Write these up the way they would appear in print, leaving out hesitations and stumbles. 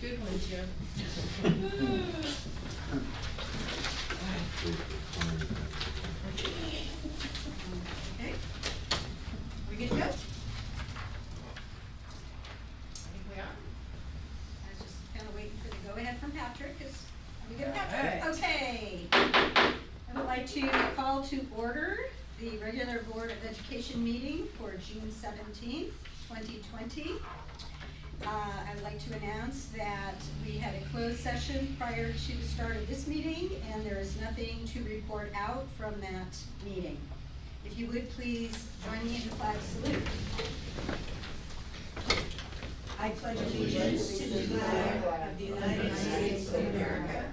good one, Jim. Okay. We good to go? I think we are. I was just kind of waiting for the go-ahead from Patrick, because we good, Patrick? All right. Okay. I would like to call to order the regular Board of Education meeting for June 17th, 2020. I'd like to announce that we had a closed session prior to the start of this meeting, and there is nothing to report out from that meeting. If you would please join me in the flag salute. I pledge allegiance to the flag of the United States of America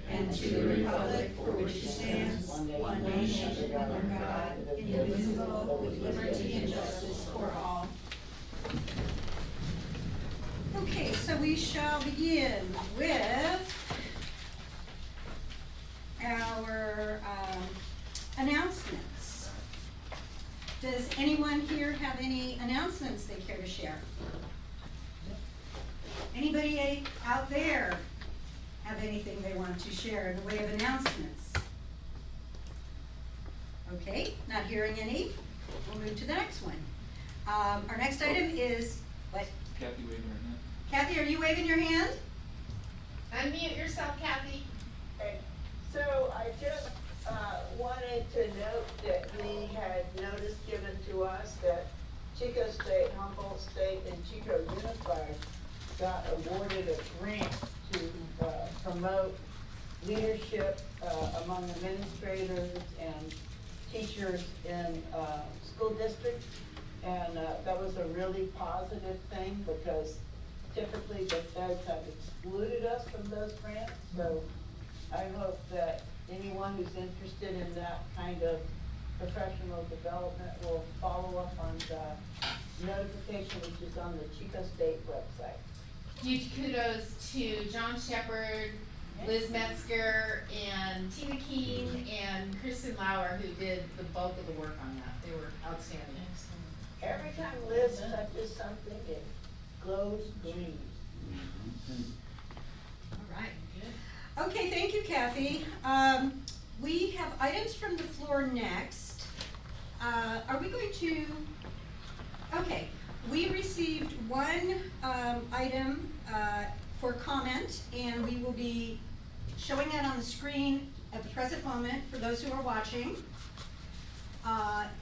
and to the republic for which it stands, one nation, under God, indivisible, with liberty and justice for all. Okay, so we shall begin with our announcements. Does anyone here have any announcements they care to share? Anybody out there have anything they want to share in the way of announcements? Okay, not hearing any. We'll move to the next one. Our next item is, what? Kathy waving her hand. Kathy, are you waving your hand? Unmute yourself, Kathy. Okay, so I just wanted to note that we had notice given to us that Chico State, Humboldt State, and Chico Unified got awarded a grant to promote leadership among administrators and teachers in school districts. And that was a really positive thing, because typically the feds have excluded us from those grants. So I hope that anyone who's interested in that kind of professional development will follow up on the notification, which is on the Chico State website. Huge kudos to John Shepard, Liz Metzger, and Tina Keene, and Kristen Lauer, who did the bulk of the work on that. They were outstanding. Every time Liz touches something, it glows green. All right. Okay, thank you, Kathy. We have items from the floor next. Are we going to, okay, we received one item for comment, and we will be showing that on the screen at the present moment for those who are watching.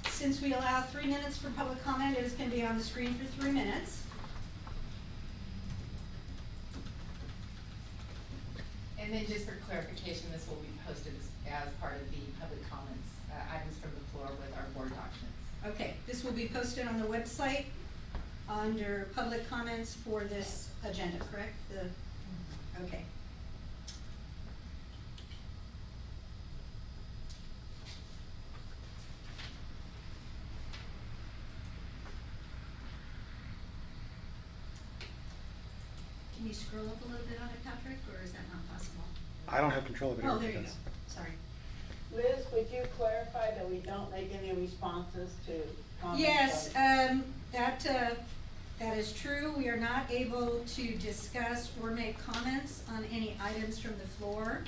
Since we allow 3 minutes for public comment, it is going to be on the screen for 3 minutes. And then just for clarification, this will be posted as part of the public comments, items from the floor with our board documents. Okay, this will be posted on the website under public comments for this agenda, correct? Okay. Can you scroll up a little bit on it, Patrick, or is that not possible? I don't have control of it. Oh, there you go. Sorry. Liz, would you clarify that we don't make any responses to comments? Yes, that is true. We are not able to discuss or make comments on any items from the floor.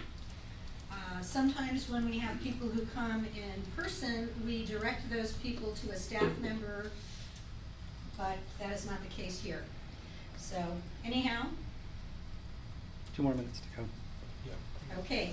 Sometimes when we have people who come in person, we direct those people to a staff member, but that is not the case here. So anyhow, 2 more minutes to go. okay.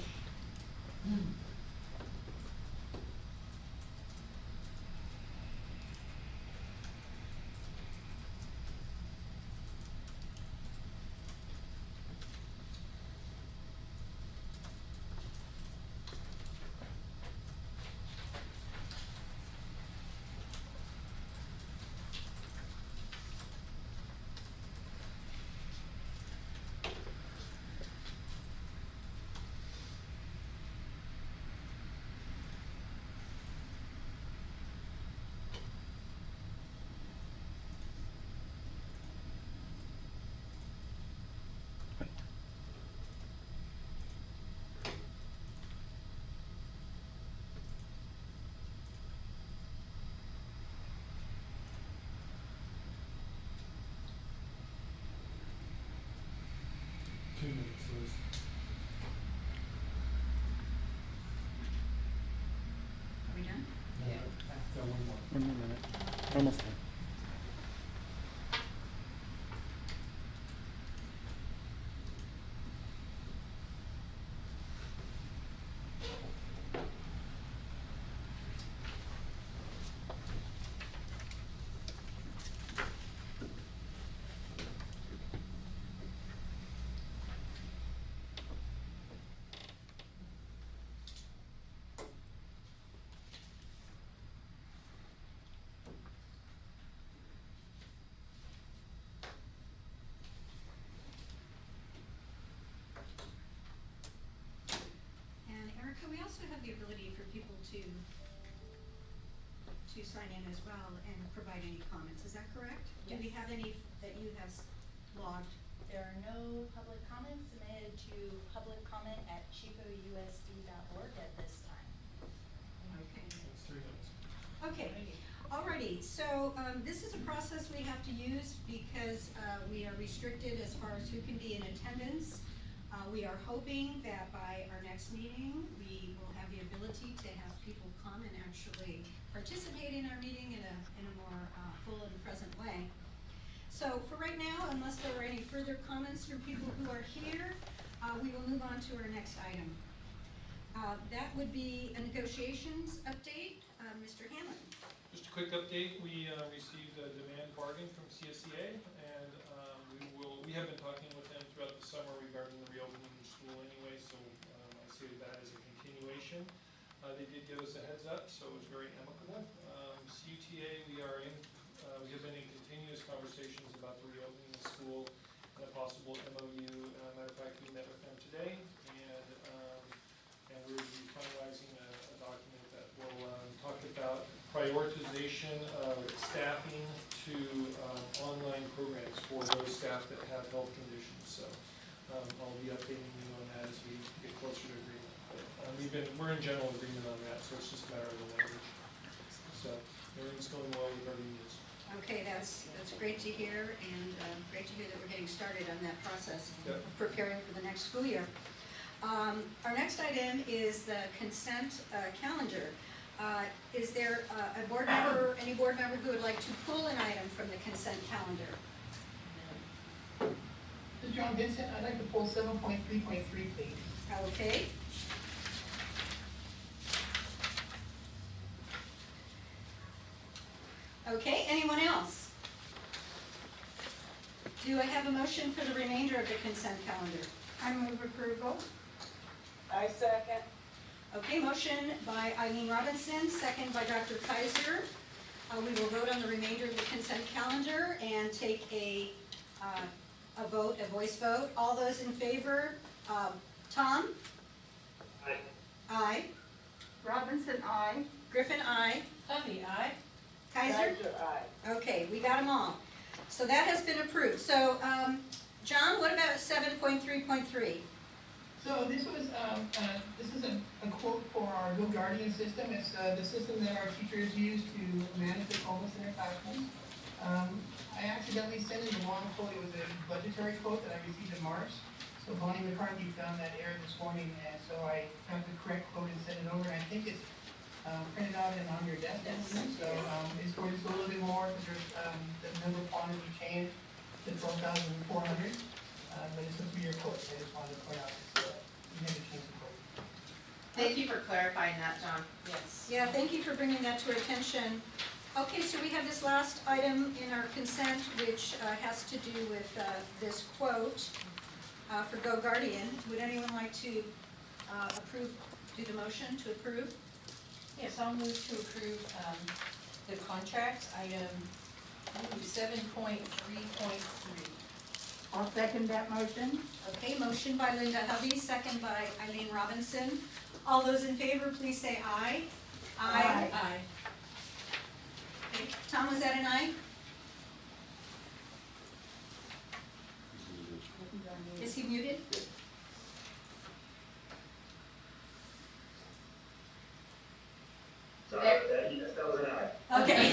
2 minutes, Liz. Are we done? Yeah. Got one more. 1 more minute. Almost done. And Erica, we also have the ability for people to sign in as well and provide any comments, is that correct? Do we Yes. have any that you have logged? There are no public comments submitted to publiccomment@chicousd.org at this time. Okay. That's 3 minutes. Okay, alrighty, so, this is a process we have to use because, we are restricted as far as who can be in attendance. We are hoping that by our next meeting, we will have the ability to have people come and actually participate in our meeting in a more, full and present way. So for right now, unless there are any further comments from people who are here, we will move on to our next item. That would be a negotiations update. Mr. Hanlon. Just a quick update, we received a demand bargain from CSEA, and we have been talking with them throughout the summer regarding the reopening of the school anyway, so I see that as a continuation. They did give us a heads up, so it was very amicable. CUTA, we have been in continuous conversations about the reopening of the school and a possible MOU. Matter of fact, we met with them today, and we're finalizing a document that will talk about prioritization of staffing to online programs for those staff that have health conditions. So I'll be updating you on that as we get closer to agreement. But we're in general agreement on that, so it's just a matter of the language. So everything's going well with our unions. Okay, that's great to hear, and great to hear that we're getting started on that process Yep. of preparing for the next school year. Our next item is the consent calendar. Is there any board member who would like to pull an item from the consent calendar? This is John Vincent. I'd like to pull 7.3.3, please. Okay. Okay, anyone else? Do I have a motion for the remainder of the consent calendar? I move approval. I second. Okay, motion by Eileen Robinson, second by Dr. Kaiser. We will vote on the remainder of the consent calendar and take a voice vote. All those in favor, Tom? Aye. Aye. Robinson, aye. Griffin, aye. Huffy, aye. Kaiser? Aye. Okay, we got them all. So that has been approved. So, John, what about 7.3.3? So this is a quote for our Go Guardian system. It's the system that our teachers use to manage the homeless in their classrooms. I accidentally sent in the wrong quote. It was a budgetary quote that I received in March. So Bonnie McCarthy found that error this morning, and so I got the correct quote and sent it over. And I think it's printed out and on your desk. So it's going to go a little bit more because there's the number quantity changed to 12,400. But it's a 3-year quote. I just wanted to point out this. You had to change the quote. Thank you for clarifying that, John. Yes. Yeah, thank you for bringing that to our attention. Okay, so we have this last item in our consent, which has to do with this quote for Go Guardian. Would anyone like to do the motion to approve? Yes, I'll move to approve the contract, item 7.3.3. I'll second that motion. Okay, motion by Linda Hovey, second by Eileen Robinson. All those in favor, please say aye. Aye. Aye. Okay, Tom, was that an aye? Is he muted? Yes, that was an aye. Okay.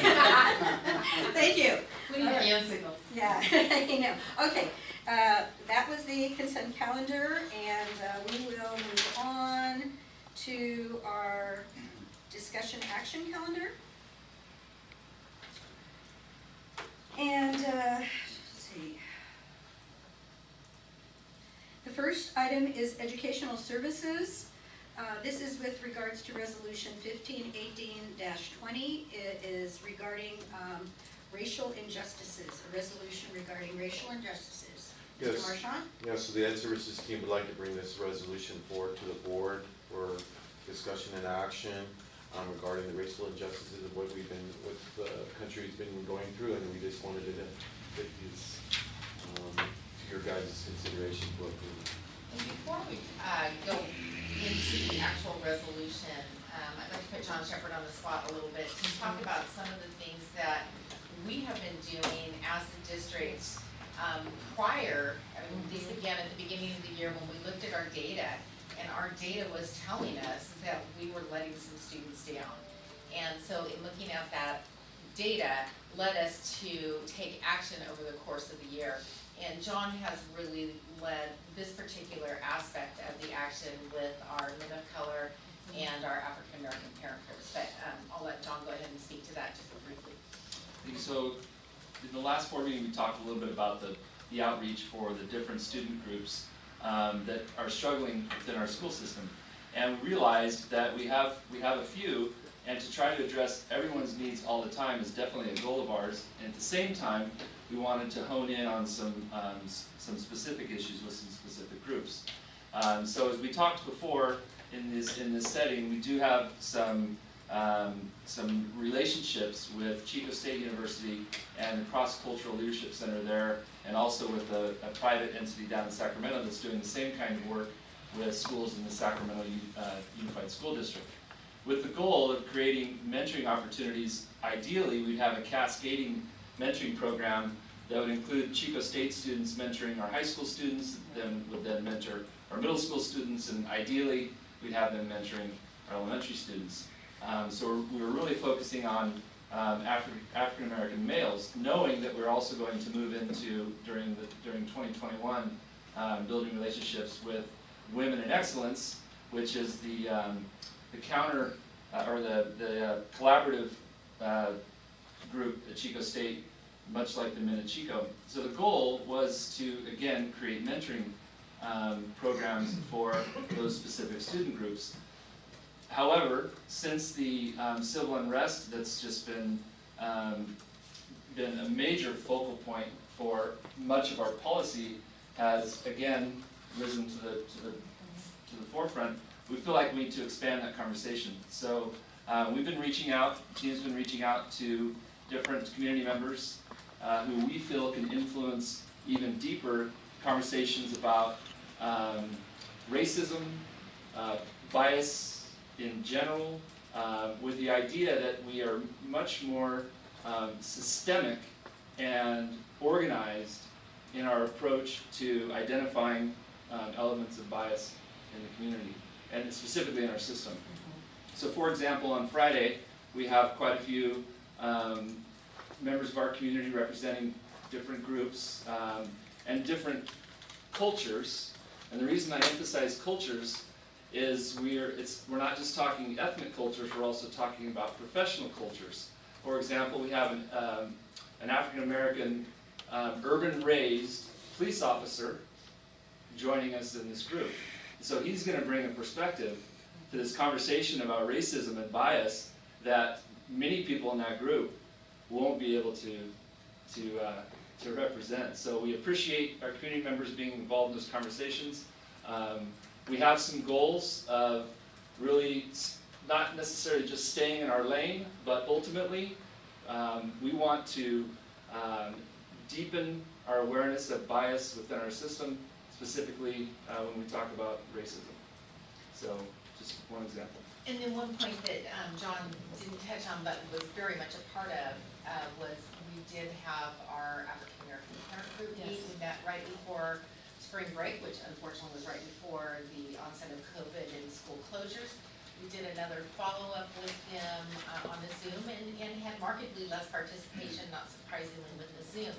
Thank you. We need hand signals. Yeah, I know. Okay, that that was the consent calendar, and we will move on to our discussion action calendar. And let's see. The first item is educational services. This is with regards to resolution 1518-20. It is regarding racial injustices, a resolution regarding racial injustices. Mr. Yes. Marchand? Yeah, so the Ed Services team would like to bring this resolution forward to the board for discussion and action regarding the racial injustices of what the country's been going through, and we just wanted to get these to your guys' consideration for approval. And before we go into the actual resolution, I'd like to put John Shepherd on the spot a little bit to talk about some of the things that we have been doing as a district prior. I mean, these began at the beginning of the year when we looked at our data, and our data was telling us that we were letting some students down. And so in looking at that data led us to take action over the course of the year. And John has really led this particular aspect of the action with our men of color and our African American parent groups. But I'll let John go ahead and speak to that just briefly. So in the last board meeting, we talked a little bit about the outreach for the different student groups that are struggling within our school system. And we realized that we have a few, and to try to address everyone's needs all the time is definitely a goal of ours. And at the same time, we wanted to hone in on some specific issues with some specific groups. So as we talked before in this setting, we do have some relationships with Chico State University and the Cross Cultural Leadership Center there, and also with a private entity down in Sacramento that's doing the same kind of work with schools in the Sacramento Unified School District. With the goal of creating mentoring opportunities, ideally we'd have a cascading mentoring program that would include Chico State students mentoring our high school students, then would then mentor our middle school students, and ideally we'd have them mentoring our elementary students. So we were really focusing on African American males, knowing that we're also going to move into during 2021 building relationships with Women in Excellence, which is the counter or the collaborative group at Chico State, much like the Men at Chico. So the goal was to again create mentoring programs for those specific student groups. However, since the civil unrest that's just been a major focal point for much of our policy has again risen to the forefront, we feel like we need to expand that conversation. So we've been reaching out, the team's been reaching out to different community members who we feel can influence even deeper conversations about racism, bias in general, with the idea that we are much more systemic and organized in our approach to identifying elements of bias in the community, and specifically in our system. So for example, on Friday, we have quite a few members of our community representing different groups and different cultures. And the reason I emphasize cultures is we're not just talking ethnic cultures, we're also talking about professional cultures. For example, we have an African American urban-raised police officer joining us in this group. So he's going to bring a perspective to this conversation about racism and bias that many people in that group won't be able to represent. So we appreciate our community members being involved in those conversations. We have some goals of really not necessarily just staying in our lane, but ultimately we want to deepen our awareness of bias within our system, specifically when we talk about racism. So just one example. And then one point that John didn't touch on but was very much a part of was we did have our African American parent group meet. We met right before spring break, which unfortunately was right before the onset of COVID and school closures. We did another follow-up with them on the Zoom and had markedly less participation, not surprisingly, with the Zoom.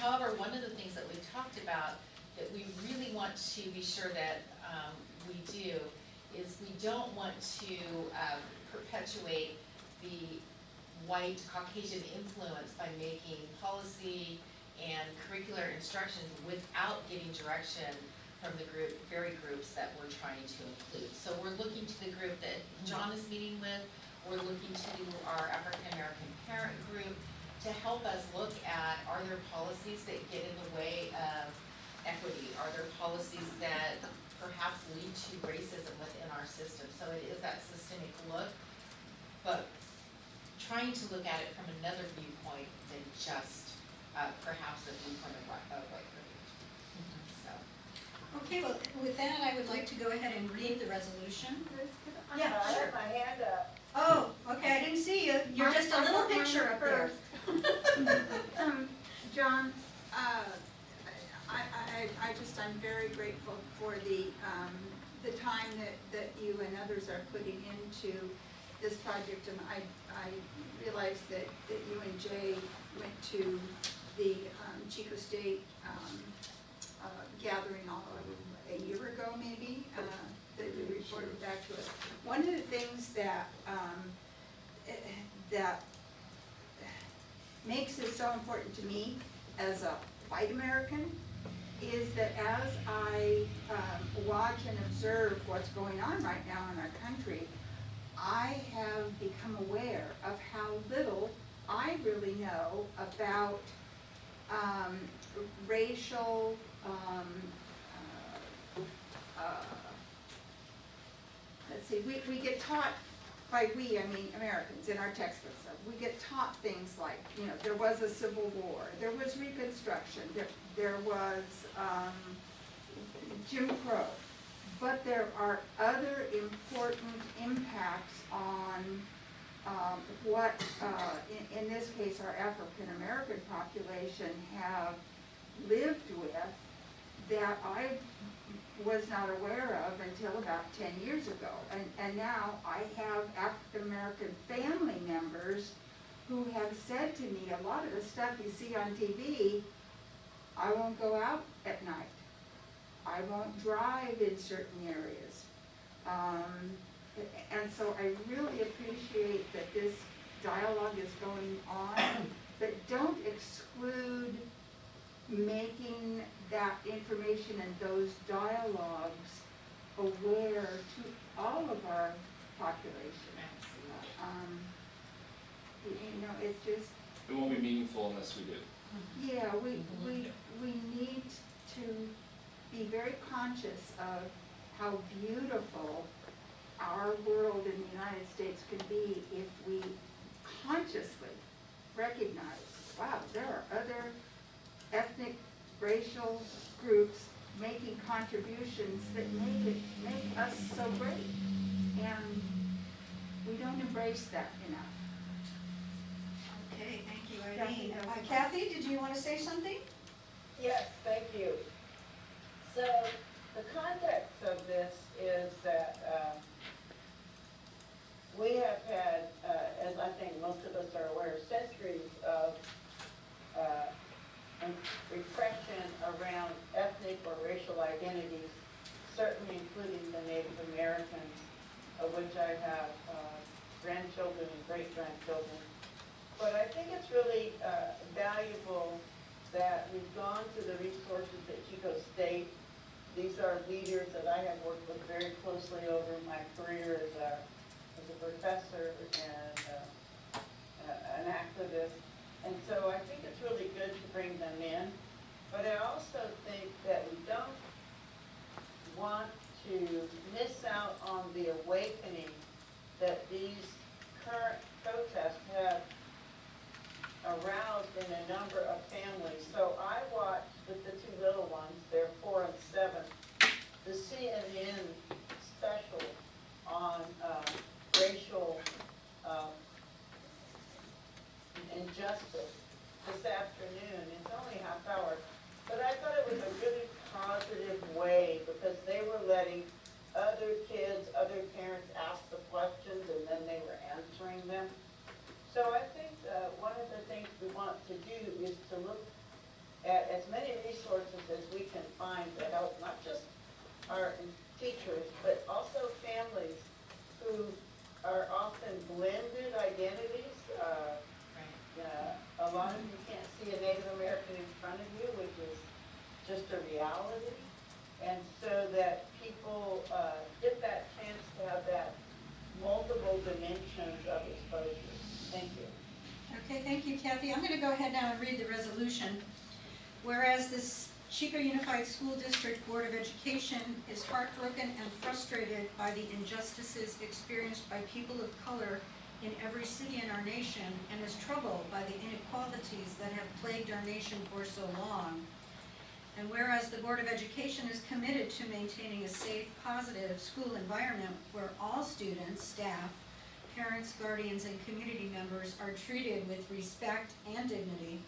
However, one of the things that we talked about that we really want to be sure that, we do, is we don't want to, perpetuate the white Caucasian influence by making policy and curricular instructions without getting direction from the very groups that we're trying to include. So we're looking to the group that John is meeting with, we're looking to our African American parent group to help us look at, are there policies that get in the way of equity? Are there policies that perhaps lead to racism within our system? So it is that systemic look, but trying to look at it from another viewpoint than just perhaps a viewpoint of white privilege. So. Okay, well, with that, I would like to go ahead and read the resolution. Yeah, I sure. have my hand up. Oh, okay, I didn't see you. You're just a little picture up there. John, I'm very grateful for the time that you and others are putting into this project, and I realized that you and Jay went to the Chico State gathering a year ago, maybe, that you reported back to us. One of the things that that makes this so important to me as a white American is that as I watch and observe what's going on right now in our country, I have become aware of how little I really know about racial, let's see, we get taught, by we, I mean Americans, in our textbooks, we get taught things like, there was a civil war, there was Reconstruction, there was Jim Crow, but there are other important impacts on what, in this case, our African American population have lived with that I was not aware of until about 10 years ago. And now I have African American family members who have said to me, a lot of the stuff you see on TV, I won't go out at night. I won't drive in certain areas. And so I really appreciate that this dialogue is going on, but don't exclude making that information and those dialogues aware to all of our population. It's just, It won't be meaningful unless we do. yeah, we need to be very conscious of how beautiful our world in the United States can be if we consciously recognize, wow, there are other ethnic, racial groups making contributions that make us so great. And we don't embrace that enough. Okay, thank you, Eileen. Kathy, did you want to say something? Yes, thank you. So the context of this is that we have had, as I think most of us are aware, centuries of repression around ethnic or racial identities, certainly including the Native Americans, of which I have grandchildren and great-grandchildren. But I think it's really valuable that we've gone to the resources at Chico State. These are leaders that I have worked with very closely over my career as a professor and an activist. And so I think it's really good to bring them in. But I also think that we don't want to miss out on the awakening that these current protests have aroused in a number of families. So I watched with the two little ones, they're 4 and 7, the CNN special on racial injustice this afternoon. It's only half hour, but I thought it was a really positive way because they were letting other kids, other parents ask the questions and then they were answering them. So I think one of the things we want to do is to look at as many resources as we can find time to help not just our teachers, but also families who are often blended identities. A lot of you can't see a Native American in front of you, which is just a reality. And so that people get that chance to have that multiple dimensions of exposure. Thank you. Okay, thank you, Kathy. I'm gonna go ahead now and read the resolution. Whereas this Chico Unified School District Board of Education is heartbroken and frustrated by the injustices experienced by people of color in every city in our nation, and is troubled by the inequalities that have plagued our nation for so long. And whereas the Board of Education is committed to maintaining a safe, positive school environment where all students, staff, parents, guardians, and community members are treated with respect and dignity.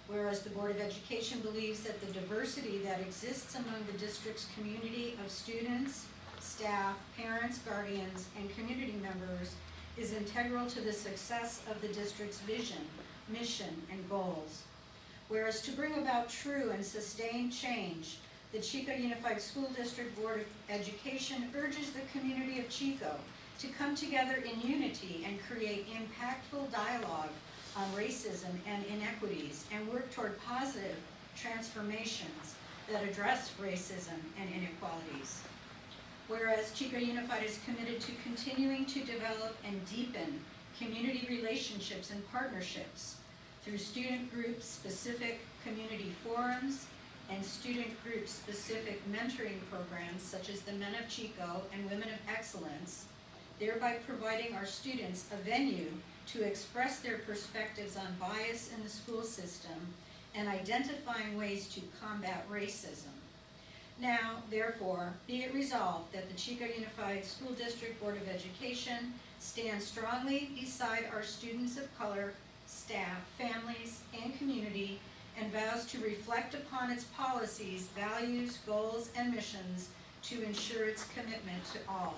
Whereas the Board of Education believes that the diversity that exists among the district's community of students, staff, parents, guardians, and community members is integral to the success of the district's vision, mission, and goals. Whereas to bring about true and sustained change, the Chico Unified School District Board of Education urges the community of Chico to come together in unity and create impactful dialogue on racism and inequities, and work toward positive transformations that address racism and inequalities. Whereas Chico Unified is committed to continuing to develop and deepen community relationships and partnerships through student group-specific community forums and student group-specific mentoring programs such as the Men of Chico and Women of Excellence, thereby providing our students a venue to express their perspectives on bias in the school system and identifying ways to combat racism. Now, therefore, be it resolved that the Chico Unified School District Board of Education stands strongly beside our students of color, staff, families, and community, and vows to reflect upon its policies, values, goals, and missions to ensure its commitment to all.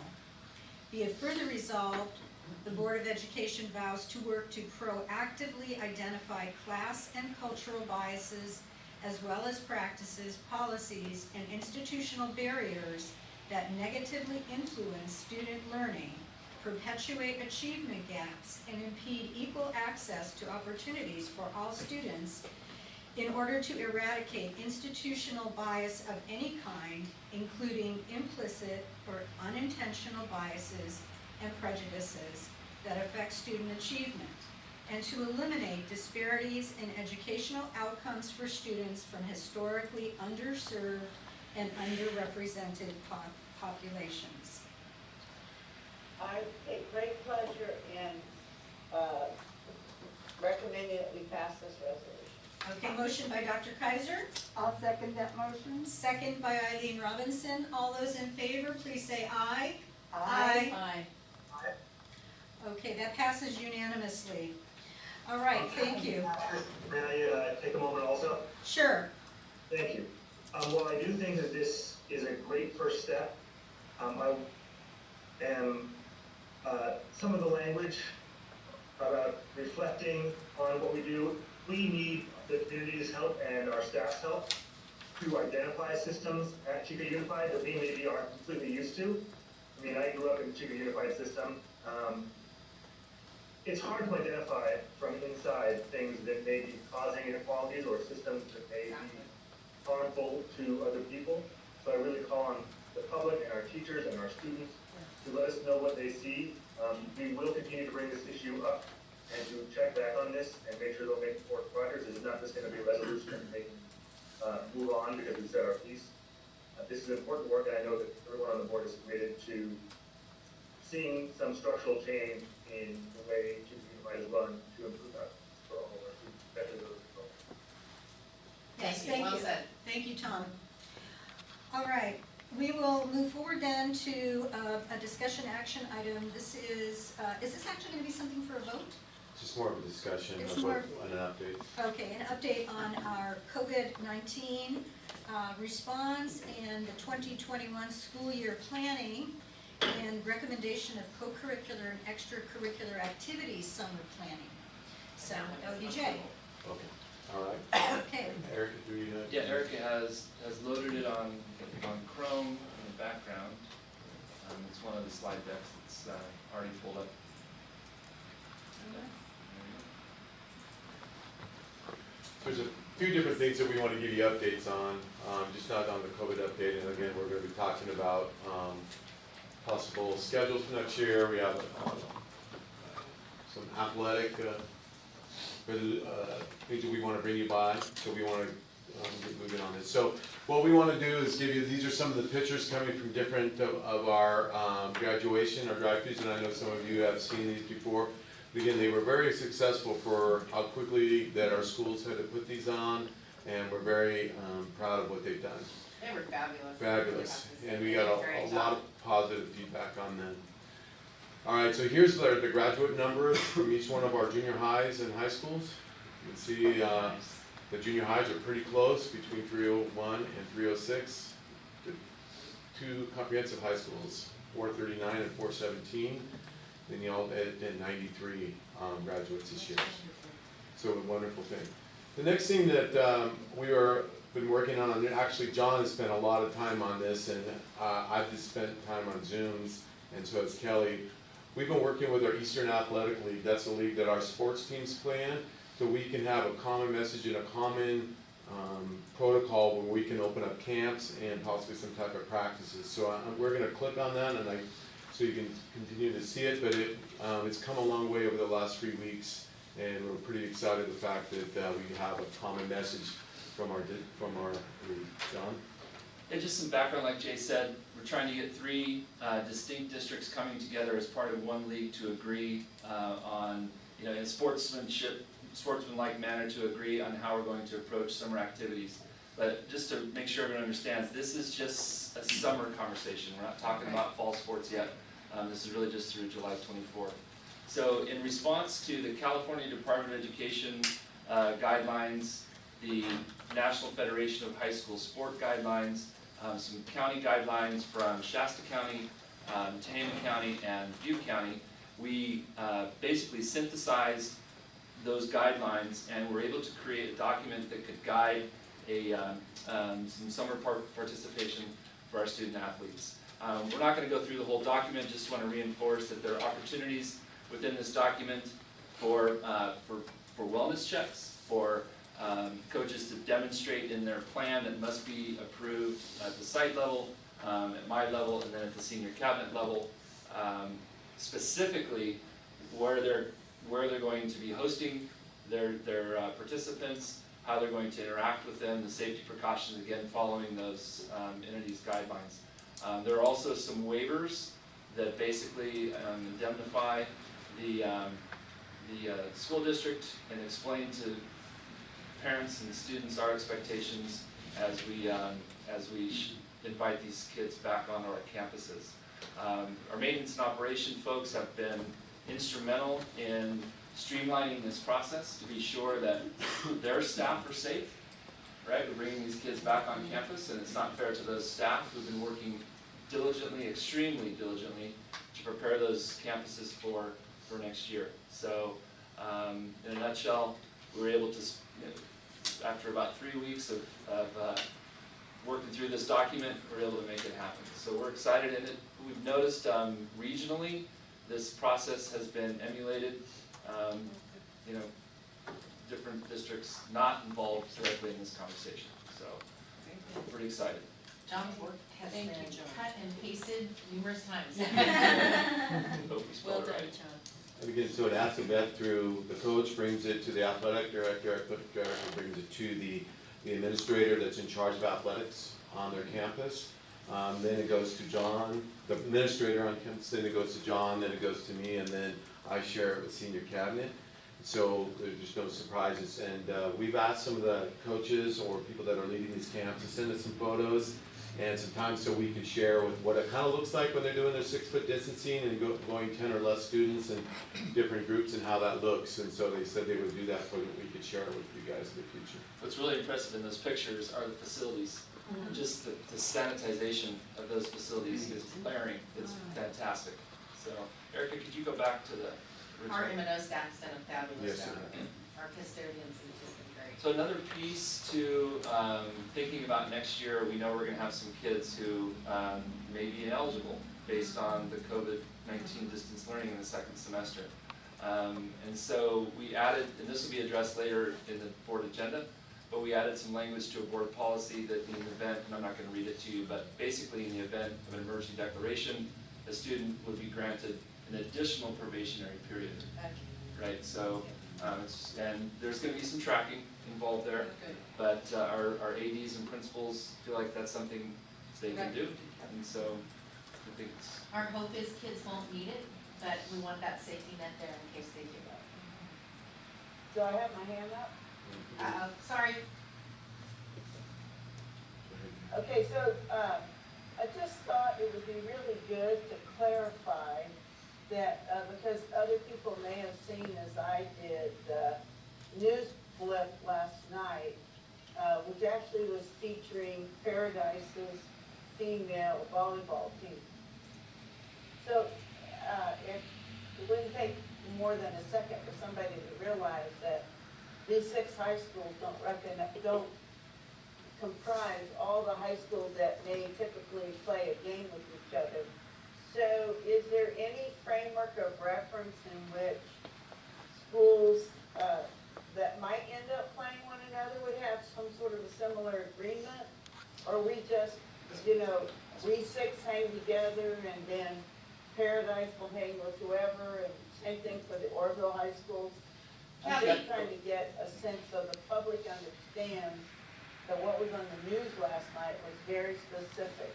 Be it further resolved, the Board of Education vows to work to proactively identify class and cultural biases, as well as practices, policies, and institutional barriers that negatively influence student learning, perpetuate achievement gaps, and impede equal access to opportunities for all students in order to eradicate institutional bias of any kind, including implicit or unintentional biases and prejudices that affect student achievement, and to eliminate disparities in educational outcomes for students from historically underserved and underrepresented populations. I take great pleasure in recommending that we pass this resolution. Okay, motion by Dr. Kaiser, I'll second that motion. second by Eileen Robinson. All those in favor, please say aye. Aye. Okay, that passes unanimously. All right, thank you. May I take a moment also? Sure. Thank you. While I do think that this is a great first step, I am, some of the language about reflecting on what we do, we need the community's help and our staff's help to identify systems at Chico Unified that we maybe aren't completely used to. I mean, I grew up in the Chico Unified system. It's hard to identify from inside things that may be causing inequalities or systems that may be harmful to other people. So I really call on the public and our teachers and our students to let us know what they see. We will continue to bring this issue up and to check back on this and make sure they'll make more progress. This is not just going to be a resolution that they can move on because we said our piece. This is important work, and I know that everyone on the board is committed to seeing some structural change in the way Chico Unified is run to improve that for all of our students, especially those of color. Yes, Thank you, well said. Thank you, Tom. All right, we will move forward then to a discussion action item. This is this actually going to be something for a vote? Just more of a discussion It's of more- what, an update. Okay, an update on our COVID-19 response and the 2021 school year planning and recommendation of co-curricular and extracurricular activities summer planning. So, LBJ. Okay. All right. Okay, Eric, do you? Yeah, Erica has loaded it on Chrome in the background. It's one of the slide decks that's already pulled up. There's a few different things that we want to give you updates on, just not on the COVID update. And again, we're going to be talking about possible schedules for next year. We have some athletic things that we want to bring you by, so we want to get moving on this. So what we want to do is give you, these are some of the pictures coming from different of our graduation or drive-throughs, and I know some of you have seen these before. Again, they were very successful for how quickly that our schools had to put these on, and we're very proud of what they've done. They were fabulous. Fabulous, and we They got did a a great lot job. of positive feedback on them. All right, so here's the graduate numbers from each one of our junior highs and high schools. You can see the junior highs are pretty close, between 301 and 306. The two comprehensive high schools, 439 and 417. Then you all at 93 graduates this year. So a wonderful thing. The next thing that we been working on, and actually John has spent a lot of time on this, and I've just spent time on Zooms, and so has Kelly. We've been working with our Eastern Athletic League. That's a league that our sports teams play in, so we can have a common message and a common protocol where we can open up camps and possibly some type of practices. So we're going to click on that, and so you can continue to see it, but it's come a long way over the last 3 weeks, and we're pretty excited the fact that we have a common message from our league. John? And just some background, like Jay said, we're trying to get 3 distinct districts coming together as part of one league to agree on, in a sportsmanlike manner, to agree on how we're going to approach summer activities. But just to make sure everyone understands, this is just a summer conversation. We're not talking about fall sports yet. This is really just through July 24th. So in response to the California Department of Education guidelines, the National Federation of High School Sport guidelines, some county guidelines from Shasta County, Tehama County, and Butte County, we basically synthesized those guidelines and were able to create a document that could guide some summer participation for our student athletes. We're not going to go through the whole document, just want to reinforce that there are opportunities within this document for wellness checks, for coaches to demonstrate in their plan that must be approved at the site level, at my level, and then at the senior cabinet level, specifically where they're going to be hosting their participants, how they're going to interact with them, the safety precautions, again, following those entities' guidelines. There are also some waivers that basically indemnify the school district and explain to parents and students our expectations as we invite these kids back onto our campuses. Our maintenance and operation folks have been instrumental in streamlining this process to be sure that their staff are safe, right? We're bringing these kids back on campus, and it's not fair to those staff who've been working diligently, extremely diligently, to prepare those campuses for next year. So in a nutshell, we were able to, after about 3 weeks of working through this document, we're able to make it happen. So we're excited in it. We've noticed regionally, this process has been emulated. Different districts not involved directly in this conversation. So we're pretty excited. John's work has been Thank you, John. cut and pasted numerous times. Hope we spell Well it done, right. John. And again, so it has to vet through, the coach brings it to the athletic director brings it to the administrator that's in charge of athletics on their campus. Then it goes to John, the administrator on campus, then it goes to John, then it goes to me, and then I share it with senior cabinet. So there's just no surprises. And we've asked some of the coaches or people that are leading these camps to send us some photos and some time so we can share with what it kind of looks like when they're doing their 6-foot distancing and going 10 or less students and different groups and how that looks. And so they said they would do that so that we could share it with you guys in the future. What's really impressive in those pictures are the facilities. Just the sanitization of those facilities is glaring. It's fantastic. So, Erica, could you go back to the Our original? M&O staff's done a fabulous Yes, job. sir. Our custodians have just been great. So another piece to thinking about next year, we know we're gonna have some kids who may be ineligible based on the COVID-19 distance learning in the second semester. And so we added, and this will be addressed later in the board agenda, but we added some language to a board policy that in the event, and I'm not gonna read it to you, but basically in the event of an emergency declaration, a student would be granted an additional probationary period, right? So, and there's gonna be some tracking involved there, but our ADs and principals feel like that's something they can do, and so I think it's. Our hope is kids won't need it, but we want that safety net there in case they do. Do I have my hand up? Sorry. Okay, so, I just thought it would be really good to clarify that, because other people may have seen, as I did, the news blip last night, which actually was featuring Paradise's female volleyball team. So, it wouldn't take more than a second for somebody to realize that these 6 high schools don't comprise all the high schools that may typically play a game with each other. So is there any framework of reference in which schools that might end up playing one another would have some sort of a similar agreement? Or we just, we 6 hang together and then Paradise will hang with whoever, and same thing for the Orville high schools? I'm just trying to get a sense so the public understands that what was on the news last night was very specific.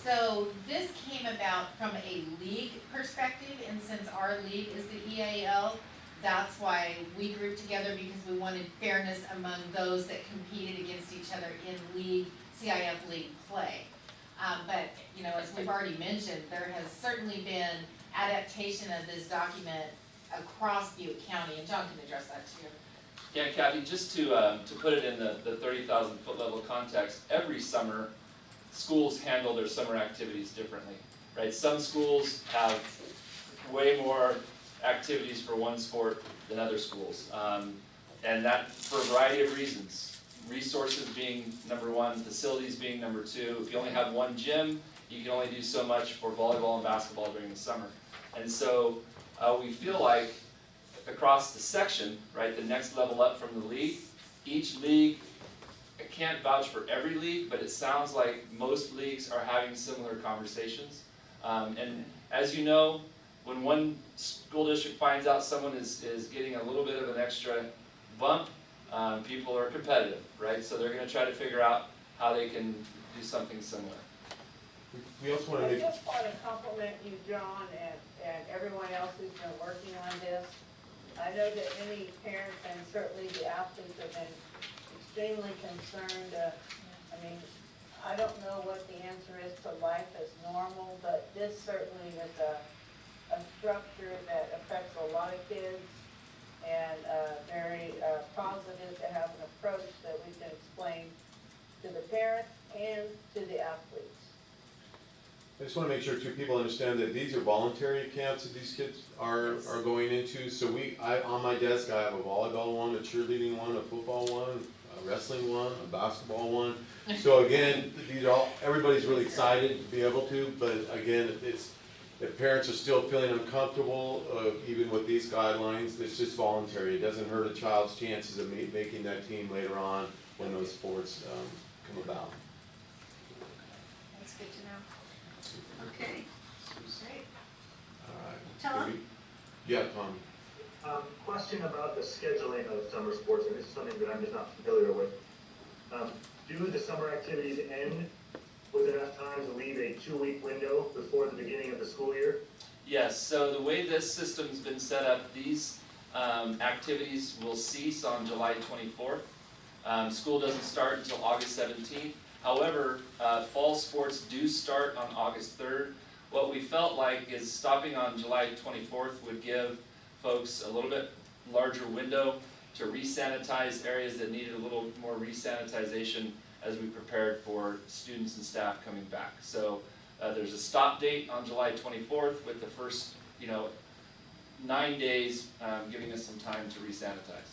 So this came about from a league perspective, and since our league is the EAL, that's why we grouped together, because we wanted fairness among those that competed against each other in league, CIF league play. But, as we've already mentioned, there has certainly been adaptation of this document across Butte County, and John can address that too. Yeah, Kathy, just to put it in the 30,000 foot level context, every summer, schools handle their summer activities differently, right? Some schools have way more activities for one sport than other schools, and that for a variety of reasons. Resources being number one, facilities being number two. If you only have one gym, you can only do so much for volleyball and basketball during the summer. And so we feel like across the section, right, the next level up from the league, each league, I can't vouch for every league, but it sounds like most leagues are having similar conversations. And as you know, when one school district finds out someone is getting a little bit of an extra bump, people are competitive, right? So they're going to try to figure out how they can do something similar. We also want to I make. just want to compliment you, John, and everyone else who's been working on this. I know that many parents and certainly the athletes have been extremely concerned. I don't know what the answer is to life as normal, but this certainly is a structure that affects a lot of kids, and very positive to have an approach that we can explain to the parents and to the athletes. I just want to make sure too people understand that these are voluntary camps that these kids are going into. So on my desk I have a volleyball one, a cheerleading one, a football one, a wrestling one, a basketball one. So again, these are all, everybody's really excited to be able to, but again, if parents are still feeling uncomfortable, even with these guidelines, it's just voluntary. It doesn't hurt a child's chances of making that team later on when those sports come about. That's good to know. Okay, great. Tom? Yeah, Tom. Question about the scheduling of summer sports, and this is something that I'm just not familiar with. Do the summer activities end with enough time to leave a 2-week window before the beginning of the school year? Yes, so the way this system's been set up, these activities will cease on July 24th. School doesn't start until August 17th. However, fall sports do start on August 3rd. What we felt like is stopping on July 24th would give folks a little bit larger window to re-sanitize areas that needed a little more re-sanitization as we prepared for students and staff coming back. So there's a stop date on July 24th with the first 9 days giving us some time to re-sanitize.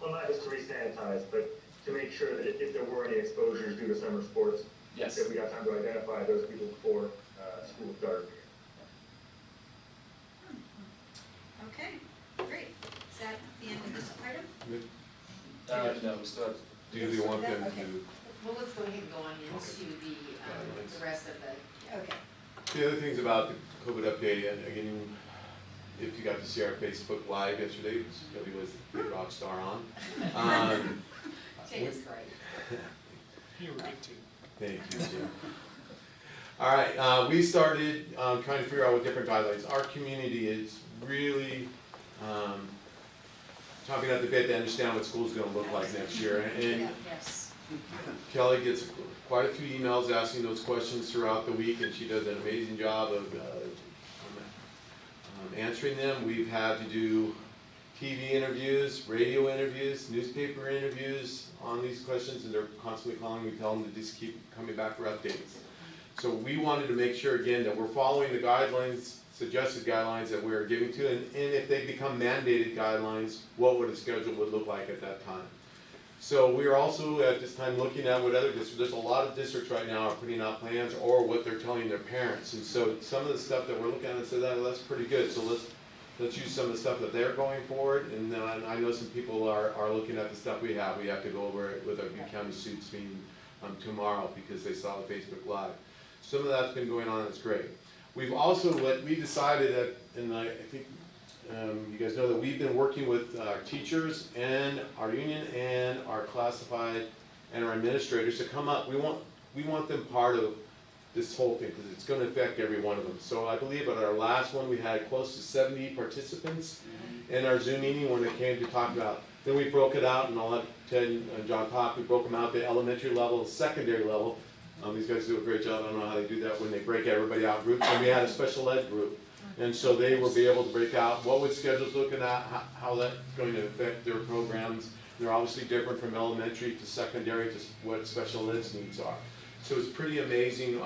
well, not just to re-sanitize, but to make sure that if there were any exposures due to summer sports, Yes. that we got time to identify those people before school started. Okay, great. Is that the end of this item? No, we still have, Do you want them Okay. to? Well, let's go ahead and go on into the rest of the, Okay. The other things about the COVID update, and again, if you got to see our Facebook Live yesterday, Debbie was the big rock star on. Jay was great. You were good too. Thank you, Jim. All right, we started trying to figure out what different guidelines. Our community is really chomping at the bit to understand what school's gonna look like next year. And Yes. Kelly gets quite a few emails asking those questions throughout the week, and she does an amazing job of answering them. We've had to do TV interviews, radio interviews, newspaper interviews on these questions, and they're constantly calling. We tell them to just keep coming back for updates. So we wanted to make sure, again, that we're following the guidelines, suggested guidelines that we're giving to, and if they become mandated guidelines, what would a schedule would look like at that time. So we are also at this time looking at what other districts, there's a lot of districts right now are putting out plans or what they're telling their parents. And so some of the stuff that we're looking at and say that's pretty good. So let's use some of the stuff that they're going forward. And then I know some people are looking at the stuff we have. We have to go over it with our Butte County Suits meeting tomorrow because they saw the Facebook Live. Some of that's been going on, that's great. We've also, we decided that, and I think you guys know that we've been working with our teachers and our union and our classified and our administrators to come up. We want them part of this whole thing because it's going to affect every one of them. So I believe at our last one we had close to 70 participants in our Zoom meeting when it came to talk about. Then we broke it out, and I'll let Ted and John talk. We broke them out to elementary level, secondary level. These guys do a great job. I don't know how they do that when they break everybody out groups. And we had a special ed group. And so they will be able to break out what would schedules looking at, how that's going to affect their programs. They're obviously different from elementary to secondary to what special ed's needs are. So it's pretty amazing.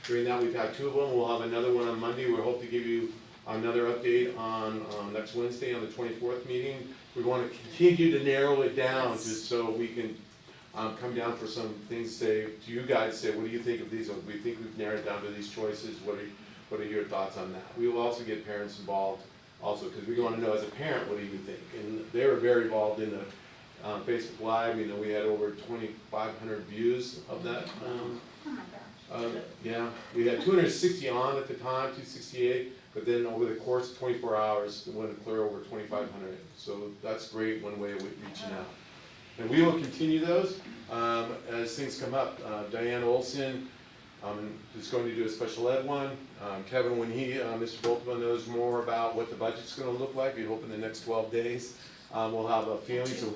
During that, we've had 2 of them. We'll have another one on Monday. We hope to give you another update on next Wednesday on the 24th meeting. We want to continue to narrow it down just so we can come down for some things, say to you guys, say, what do you think of these? We think we've narrowed it down to these choices. What are your thoughts on that? We will also get parents involved also because we want to know as a parent, what do you think? And they were very involved in the Facebook Live. You know, we had over 2,500 views of that. Oh my gosh. Yeah, we had 260 on at the time, 268, but then over the course of 24 hours, it went clear over 2,500. So that's great, one way of reaching out. And we will continue those as things come up. Diane Olson is going to do a special ed one. Kevin, when Mr. Boltman knows more about what the budget's going to look like, we hope in the next 12 days, we'll have a feeling. So,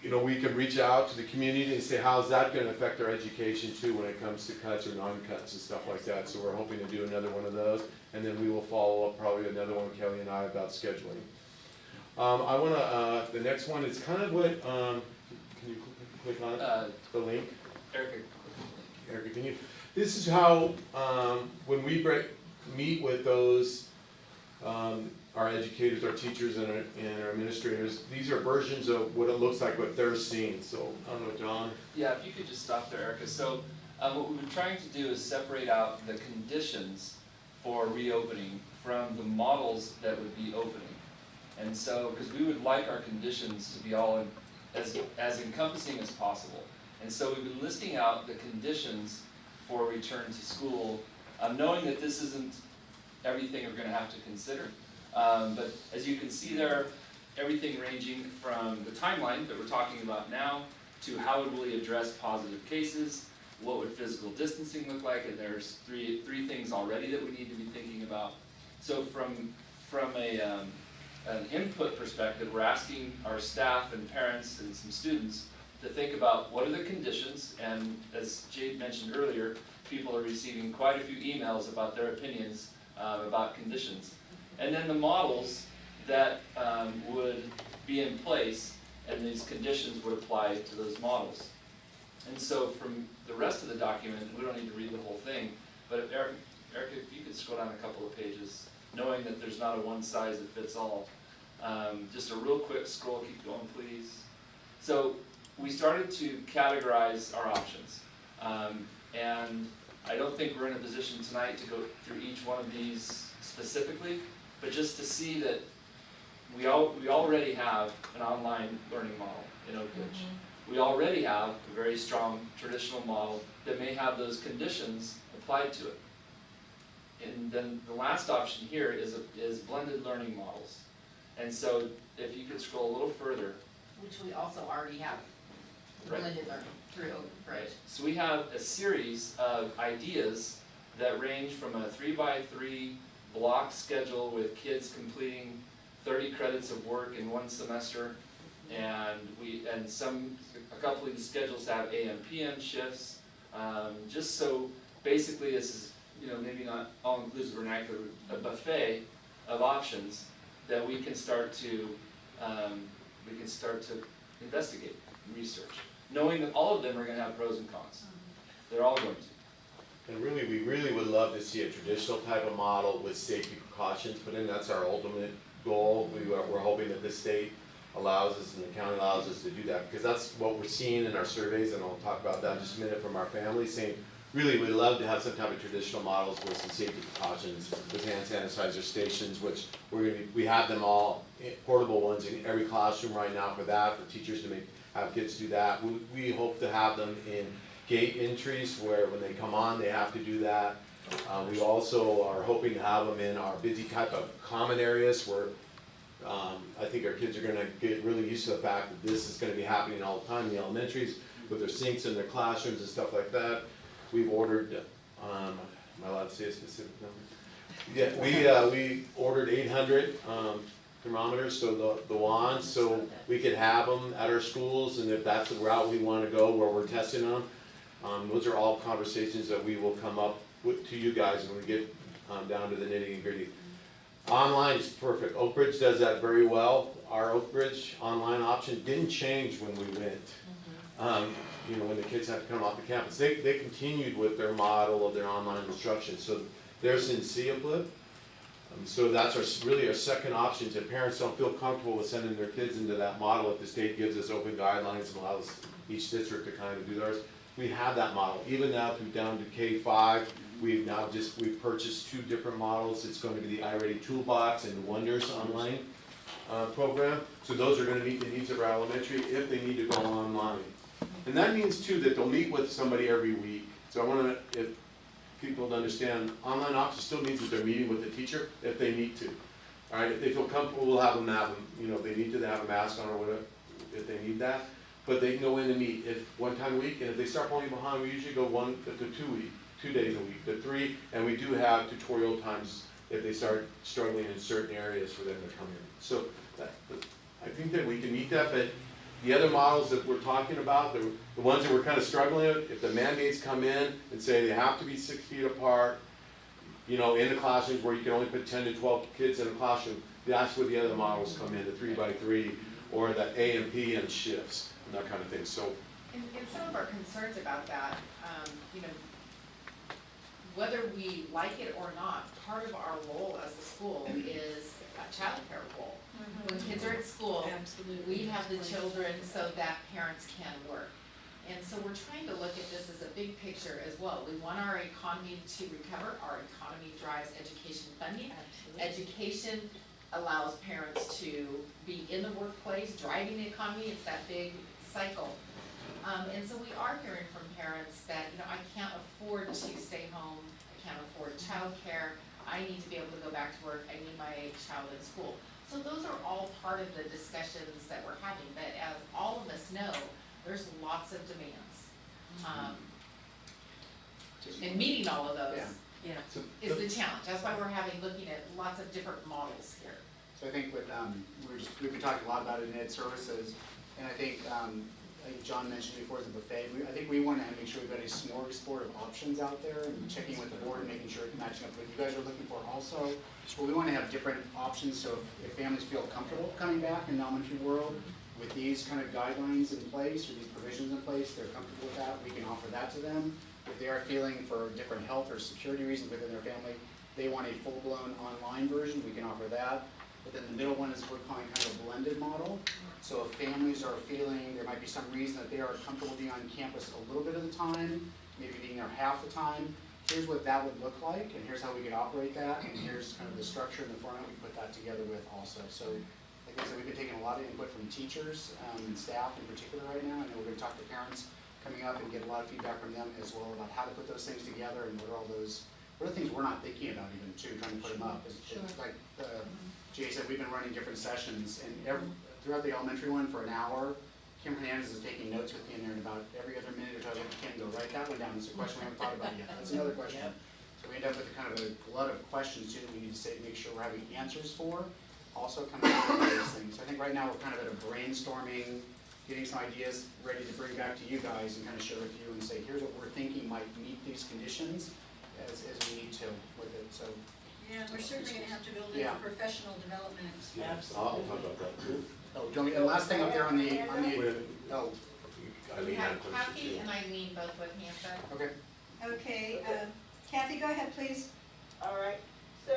you know, we can reach out to the community and say, how's that going to affect our education too when it comes to cuts or non-cuts and stuff like that. So we're hoping to do another one of those. And then we will follow up probably another one, Kelly and I, about scheduling. I want to, the next one is kind of what, can you click on it? The link? Erica, can you? This is how, when we meet with those, our educators, our teachers, and our administrators, these are versions of what it looks like, what they're seeing. So, I don't know, John? Yeah, if you could just stop there, Erica. So what we've been trying to do is separate out the conditions for reopening from the models that would be opening. And so, because we would like our conditions to be all as encompassing as possible. And so we've been listing out the conditions for return to school, knowing that this isn't everything we're going to have to consider. But as you can see there, everything ranging from the timeline that we're talking about now to how it really address positive cases, what would physical distancing look like, and there's three things already that we need to be thinking about. So from an input perspective, we're asking our staff and parents and some students to think about what are the conditions, and as Jade mentioned earlier, people are receiving quite a few emails about their opinions about conditions. And then the models that would be in place, and these conditions would apply to those models. And so from the rest of the document, we don't need to read the whole thing, but if Erica, if you could scroll down a couple of pages, knowing that there's not a one size that fits all. Just a real quick scroll, keep going please. So we started to categorize our options. And I don't think we're in a position tonight to go through each one of these specifically, but just to see that we already have an online learning model in Oak Ridge. We already have a very strong traditional model that may have those conditions applied to it. And then the last option here is blended learning models. And so if you could scroll a little further. Which we also already have Right. blended learning through Oak Ridge. So we have a series of ideas that range from a 3x3 block schedule with kids completing 30 credits of work in one semester, and a couple of these schedules have AM PM shifts, just so basically this is, maybe not all inclusive vernacular, a buffet of options that we can start to investigate and research, knowing that all of them are going to have pros and cons. They're all going to. And really, we really would love to see a traditional type of model with safety precautions put in. That's our ultimate goal. We're hoping that the state allows us and the county allows us to do that, because that's what we're seeing in our surveys, and I'll talk about that in just a minute, from our families saying, really, we'd love to have some type of traditional models with some safety precautions, with hand sanitizer stations, which we have them all, portable ones in every classroom right now for that, for teachers to have kids do that. We hope to have them in gate entries where when they come on, they have to do that. We also are hoping to have them in our busy type of common areas where I think our kids are going to get really used to the fact that this is going to be happening all the time in the elementaries with their sinks in their classrooms and stuff like that. We've ordered, am I allowed to say a specific number? Yeah, we ordered 800 thermometers, so the wands, so we could have them at our schools, and if that's the route we want to go where we're testing them. Those are all conversations that we will come up with to you guys when we get down to the nitty and gritty. Online is perfect. Oak Ridge does that very well. Our Oak Ridge online option didn't change when we went. When the kids had to come off the campus, they continued with their model of their online instruction. So there's in Seablip. So that's really our second option. If parents don't feel comfortable with sending their kids into that model, if the state gives us open guidelines and allows each district to kind of do theirs, we have that model. Even now through down to K5, we've purchased 2 different models. It's going to be the iReady Toolbox and the Wonders online program. So those are going to meet the needs of our elementary if they need to go online. And that means too that they'll meet with somebody every week. So I want to, if people to understand, online option still means that they're meeting with the teacher if they need to. All right, if they feel comfortable, we'll have them if they need to, they have a mask on or whatever, if they need that. But they can go in and meet one time a week, and if they start falling behind, we usually go 1 to 2 days a week, to 3, and we do have tutorial times if they start struggling in certain areas for them to come in. So I think that we can meet that, but the other models that we're talking about, the ones that we're kind of struggling with, if the mandates come in and say they have to be 6 feet apart, in the classrooms where you can only put 10 to 12 kids in a classroom, that's where the other models come in, the 3x3, or the A and P and shifts, and that kind of thing. So, and some of our concerns about that, whether we like it or not, part of our role as a school is a childcare role. When kids are at school, we have the children so that parents can work. And so we're trying to look at this as a big picture as well. We want our economy to recover. Our economy drives education funding. Education allows parents to be in the workplace, driving the economy. It's that big cycle. And so we are hearing from parents that, I can't afford to stay home. I can't afford childcare. I need to be able to go back to work. I need my child in school. So those are all part of the discussions that we're having, but as all of us know, there's lots of demands. And meeting all of those is the challenge. That's why we're looking at lots of different models here. So I think we've been talking a lot about it in ed services, and I think John mentioned before the buffet. I think we want to make sure we've got a smorgasbord of options out there, and checking with the board and making sure it's matching up with what you guys are looking for also. But we want to have different options, so if families feel comfortable coming back in the elementary world with these kind of guidelines in place or these provisions in place, they're comfortable with that, we can offer that to them. If they are feeling for different health or security reasons within their family, they want a full-blown online version, we can offer that. But then the middle one is we're calling kind of a blended model. So if families are feeling there might be some reason that they are comfortable being on campus a little bit of the time, maybe being there half the time, here's what that would look like, and here's how we could operate that, and here's kind of the structure and the format we put that together with also. So, like I said, we've been taking a lot of input from teachers and staff in particular right now. I know we're going to talk to parents coming up and get a lot of feedback from them as well about how to put those things together and what are all those, what are things we're not thinking about even too, trying to put them up. It's like Jay said, we've been running different sessions, and throughout the elementary one for an hour, Kim Hernandez is taking notes with me in there, and about every other minute or so, I can go write that one down. It's a question we haven't thought about yet. That's another question. So we end up with kind of a glut of questions too that we need to make sure we're having answers for. Also kind of those things. So I think right now we're kind of at a brainstorming, getting some ideas ready to bring back to you guys and kind of share with you and say, here's what we're thinking might meet these conditions as we need to with it. So Yeah, we're certainly gonna have to build in professional development. I'll talk about that too. Oh, don't, and last thing up there on the, oh, We Eileen have had a question Kathy too. and Eileen both with hands up. okay. Okay, Kathy, go ahead, please. All right, so,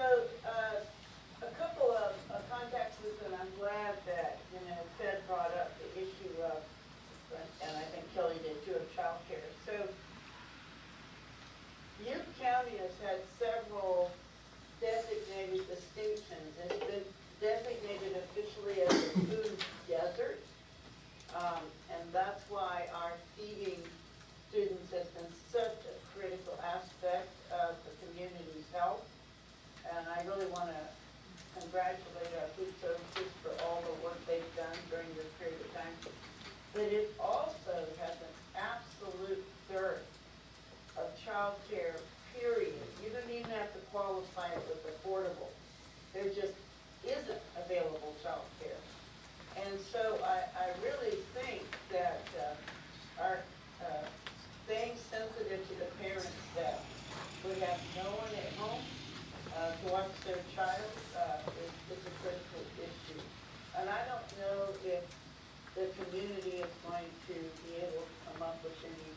a couple of contacts with, and I'm glad that, Ted brought up the issue of, and I think Kelly did too, of childcare. So, Yuba County has had several designated distinctions. It's been designated officially as a food desert. And that's why our feeding students has been such a critical aspect of the community's health. And I really want to congratulate our food services for all the work they've done during this period of time. But it also has an absolute dearth of childcare, period. You don't even have to qualify it with affordable. There just isn't available childcare. And so I really think that our staying sensitive to the parents that would have no one at home to watch their child is a critical issue. And I don't know if the community is going to be able to come up with any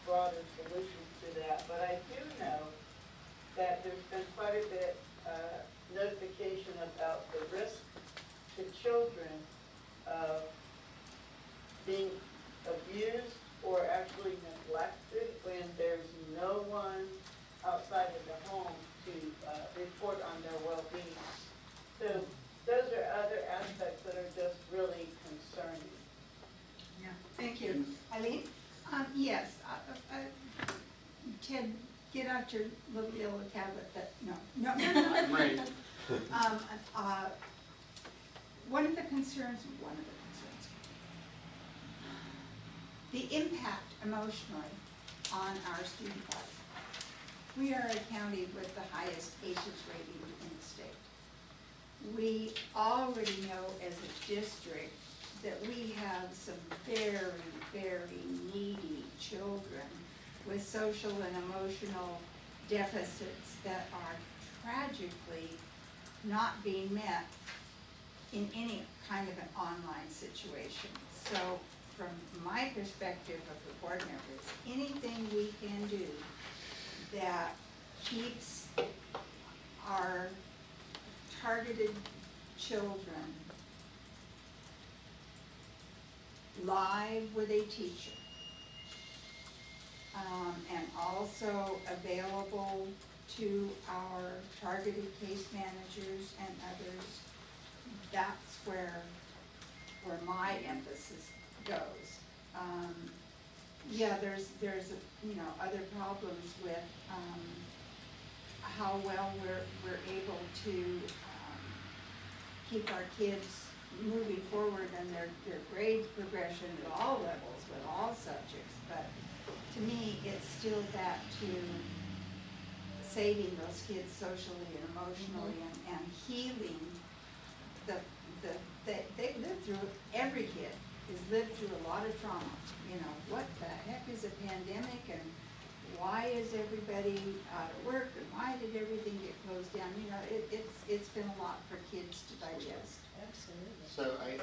broader solutions to that. But I do know that there's been quite a bit notification about the risk to children of being abused or actually neglected when there's no one outside of the home to report on their well-being. So those are other aspects that are just really concerning. Yeah, thank you. Eileen? Yes, Ted, get out your little yellow tablet that, no. I'm ready. One of the concerns, the impact emotionally on our student body. We are a county with the highest ACEs rating in the state. We already know as a district that we have some very, very needy children with social and emotional deficits that are tragically not being met in any kind of an online situation. So from my perspective of the board members, anything we can do that keeps our targeted children live with a teacher, and also available to our targeted case managers and others, that's where my emphasis goes. Yeah, there's other problems with how well we're able to keep our kids moving forward in their grade progression at all levels with all subjects. But to me, it's still back to saving those kids socially and emotionally and healing they live through, every kid has lived through a lot of trauma. What the heck is a pandemic, and why is everybody out of work, and why did everything get closed down? It's been a lot for kids to digest. Absolutely. So I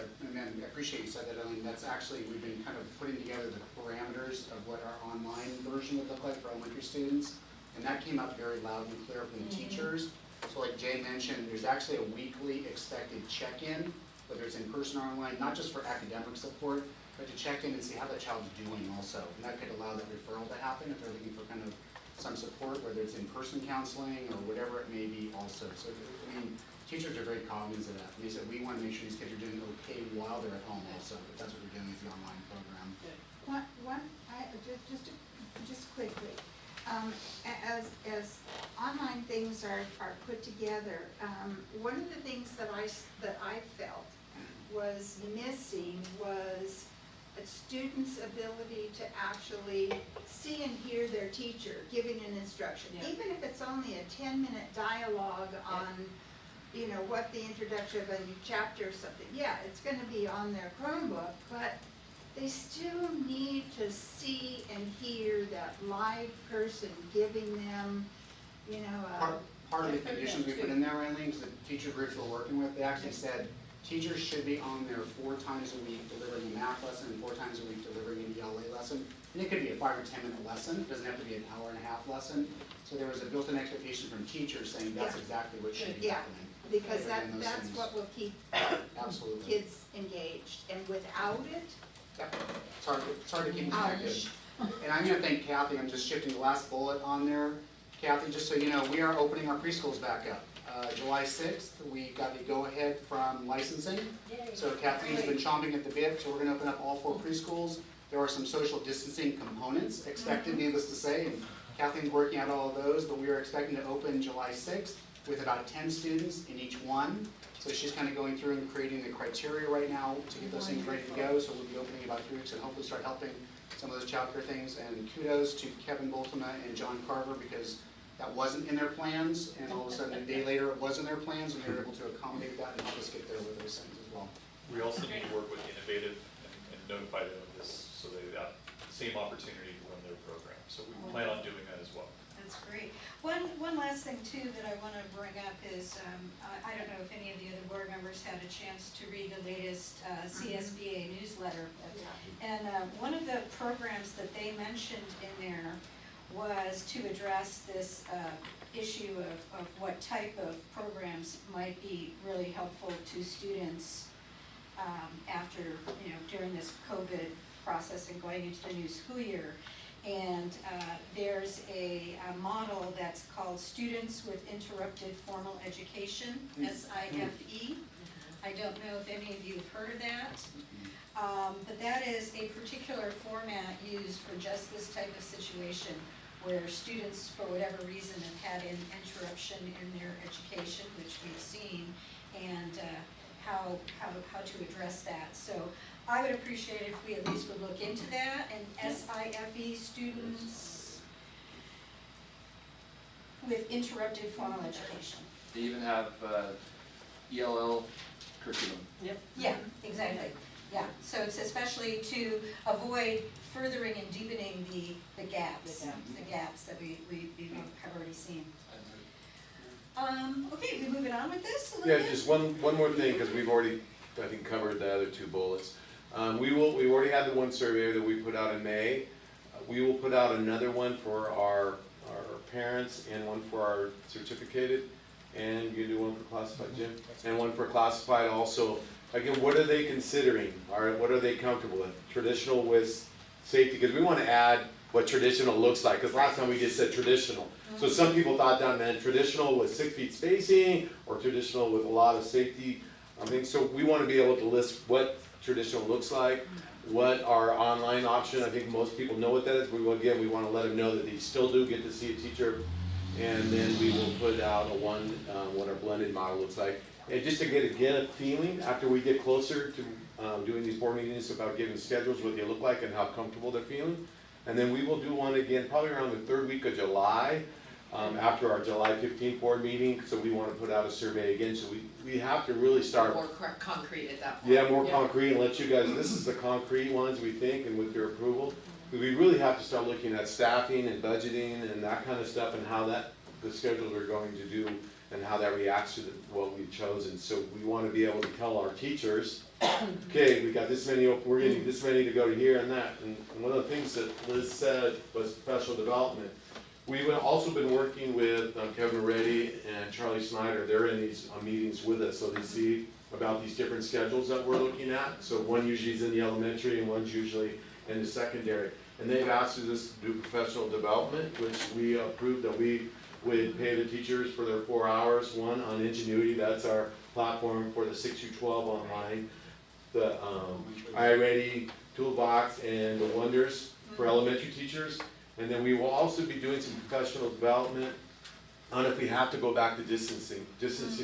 appreciate you said that, Eileen. That's actually, we've been kind of putting together the parameters of what our online version would look like for elementary students. And that came up very loud and clear from the teachers. So So like Jay mentioned, there's actually a weekly expected check-in, whether it's in person or online, not just for academic support, but to check in and see how the child's doing also. And that could allow that referral to happen if they're looking for kind of some support, whether it's in-person counseling or whatever it may be also. So, I mean, teachers are very cognizant of that. And they said, we want to make sure these kids are doing okay while they're at home also. But that's what we're doing with the online program. Just quickly, as online things are put together, one of the things that I felt was missing was a student's ability to actually see and hear their teacher giving an instruction, even if it's only a 10-minute dialogue on, you know, what the introduction of a new chapter or something. Yeah, it's going to be on their Chromebook, but they still need to see and hear that live person giving them, you know, Part of the conditions we put in there, Eileen, because the teacher groups we're working with, they actually said teachers should be on there 4 times a week delivering a math lesson and 4 times a week delivering an ELA lesson. And it could be a 5 or 10-minute lesson. It doesn't have to be an hour-and-a-half lesson. So there was a built-in expectation from teachers saying that's exactly what should be happening. Because that's what will keep Absolutely. kids engaged. And without it, Yep. It's hard to keep them connected. And I'm going to thank Kathy. I'm just shifting the last bullet on there. Kathy, just so you know, we are opening our preschools back up. July 6th, we got the go-ahead from licensing. So Kathleen's been chomping at the bit, so we're going to open up all 4 preschools. There are some social distancing components expected, needless to say, and Kathleen's working out all of those, but we are expecting to open July 6th with about 10 students in each one. So she's kind of going through and creating the criteria right now to get those things ready to go. So we'll be opening in about 3 weeks and hopefully start helping some of those childcare things. And kudos to Kevin Boltema and John Carver, because that wasn't in their plans, and all of a sudden a day later it was in their plans, and they were able to accommodate that and help us get there with those things as well. We also need to work with Innovative and notify them of this, so they have the same opportunity to run their program. So we plan on doing that as well. That's great. One last thing too that I want to bring up is, I don't know if any of the other board members had a chance to read the latest CSBA newsletter. And one of the programs that they mentioned in there was to address this issue of what type of programs might be really helpful to students after, you know, during this COVID process and going into the new school year. And there's a model that's called Students with Interrupted Formal Education, SIFE. I don't know if any of you have heard of that, but that is a particular format used for just this type of situation where students, for whatever reason, have had an interruption in their education, which we've seen, and how to address that. So I would appreciate if we at least would look into that, and SIFE, students with interrupted formal education. They even have ELL curriculum. Yeah, exactly. Yeah, so it's especially to avoid furthering and deepening the gaps that we have already seen. Okay, we moving on with this a little bit? Yeah, just one more thing, because we've already, I think, covered the other 2 bullets. We already had the one survey that we put out in May. We will put out another one for our parents and one for our certificated, and you do one for classified, Jim? And one for classified also. Again, what are they considering? What are they comfortable with? Traditional with safety, because we want to add what traditional looks like, because last time we just said traditional. So some people thought that meant traditional with 6 feet spacing, or traditional with a lot of safety things. So we want to be able to list what traditional looks like, what our online option, I think most people know what that is. We want to let them know that they still do get to see a teacher, and then we will put out what our blended model looks like. And just to get a feeling after we get closer to doing these board meetings about giving schedules, what they look like and how comfortable they're feeling. And then we will do one again probably around the 3rd week of July, after our July 15th board meeting. So we want to put out a survey again. So we have to really start more concrete at that point. Yeah, more concrete, and let you guys, this is the concrete ones we think, and with your approval. We really have to start looking at staffing and budgeting and that kind of stuff, and how the schedules are going to do, and how that reacts to what we've chosen. So we want to be able to tell our teachers, okay, we got this many, we're getting this many to go to here and that. And one of the things that Liz said was professional development. We've also been working with Kevin Reddy and Charlie Snyder. They're in these meetings with us, so they see about these different schedules that we're looking at. So one usually is in the elementary and one's usually in the secondary. And they've asked us to do professional development, which we approved that we would pay the teachers for their 4 hours. One on Ingenuity, that's our platform for the 6 through 12 online. The iReady Toolbox and the Wonders for elementary teachers. And then we will also be doing some professional development on if we have to go back to distancing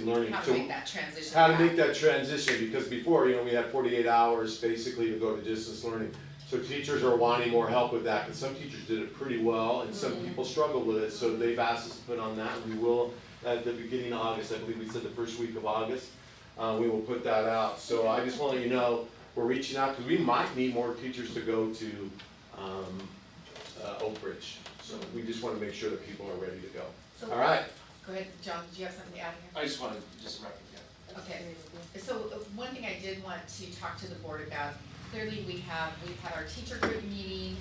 learning. How to So make that transition. how to back. make that transition, because before, we had 48 hours basically to go to distance learning. So teachers are wanting more help with that, because some teachers did it pretty well, and some people struggled with it, so they've asked us to put on that, and we will, at the beginning of August, I believe we said the first week of August, we will put that out. So I just want to let you know, we're reaching out, because we might need more teachers to go to Oak Ridge. So we just want to make sure that people are ready to go. So- All right. Go ahead, John, did you have something to add here? I just wanted to just wrap it up. Okay, so one thing I did want to talk to the board about, clearly we've had our teacher group meeting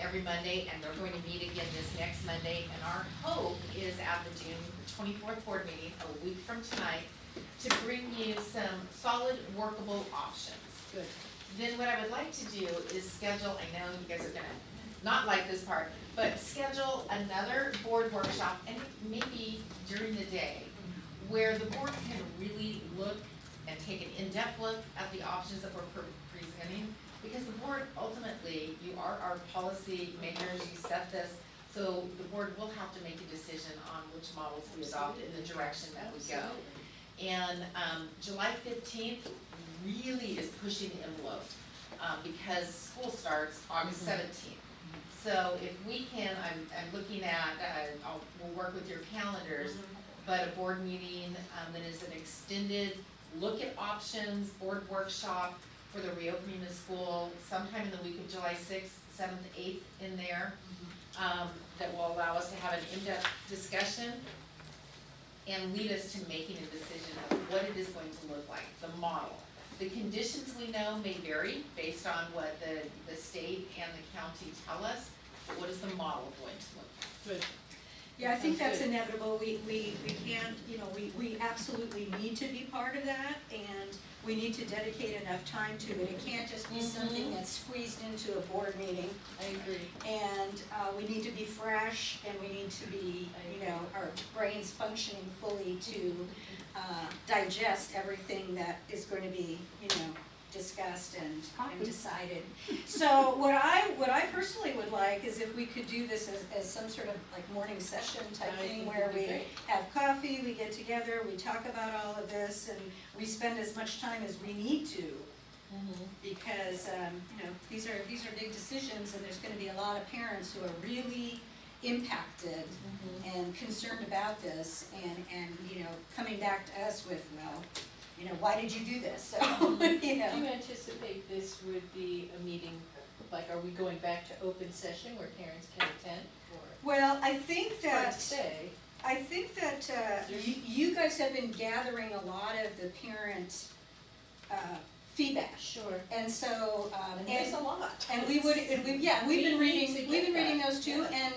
every Monday, and they're going to meet again this next Monday, and our hope is at the June 24th board meeting, a week from tonight, to bring you some solid, workable options. Good. Then what I would like to do is schedule, I know you guys are gonna not like this part, but schedule another board workshop, and maybe during the day, where the board can really look and take an in-depth look at the options that we're presenting, because the board, ultimately, you are our policy makers, you set this, so the board will have to make a decision on which models we adopt in the direction that we go. And July 15th really is pushing the envelope, because school starts August 17th. So if we can, I'm looking at, we'll work with your calendars, but a board meeting that is an extended look at options, board workshop for the reopening of school, sometime in the week of July 6th, 7th, 8th in there, that will allow us to have an in-depth discussion and lead us to making a decision of what it is going to look like, the model. The conditions we know may vary based on what the state and the county tell us, but what is the model going to look like? Good. Yeah, I think Sounds that's good. inevitable. We can't, we absolutely need to be part of that, and we need to dedicate enough time to it. It can't just be something that's squeezed into a board meeting. I agree. And we need to be fresh, and we need to be, our brains functioning fully to digest everything that is going to be, discussed and decided. So what I personally would like is if we could do this as some sort of like morning session type I thing, think where that'd be we great. have coffee, we get together, we talk about all of this, and we spend as much time as we need to. Because, these are big decisions, and there's gonna be a lot of parents who are really impacted and concerned about this, and coming back to us with, well, why did you do this? So, Do you anticipate this would be a meeting, like, are we going back to open session where parents can attend, or? Well, I think Hard that, to say. you guys have been gathering a lot of the parent, feedback. Sure. And so, And there's a lot. and we've been We need to get reading that, those too, yeah.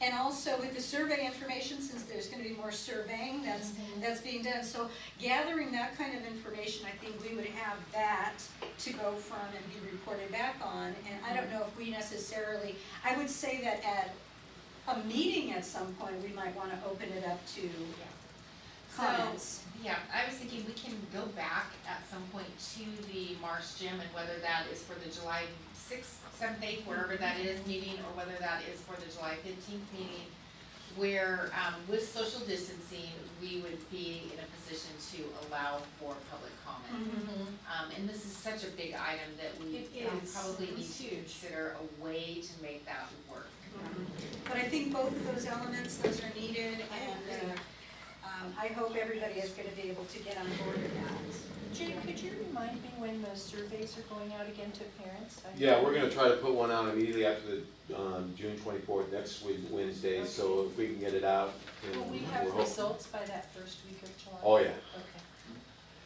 and also with the survey information, since there's gonna be more surveying that's being done, so gathering that kind of information, I think we would have that to go from and be reported back on, and I don't know if we necessarily, I would say that at a meeting at some point, we might wanna open it up to comments. Yeah, I was thinking we can go back at some point to the March gym, and whether that is for the July 6th, 7th, 8th, wherever that is meeting, or whether that is for the July 15th meeting, where with social distancing, we would be in a position to allow for public comment. And this is such a big item that we It is. probably need It's to huge. consider a way to make that work. But I think both of those elements, those are needed, and I hope everybody is gonna be able to get on board with that. Jay, could you remind me when the surveys are going out again to parents? Yeah, we're gonna try to put one out immediately after the June 24th, next week, Wednesday, so if we can get it out. then Will we we're have hoping- results by that first week of July? Oh, yeah. Okay.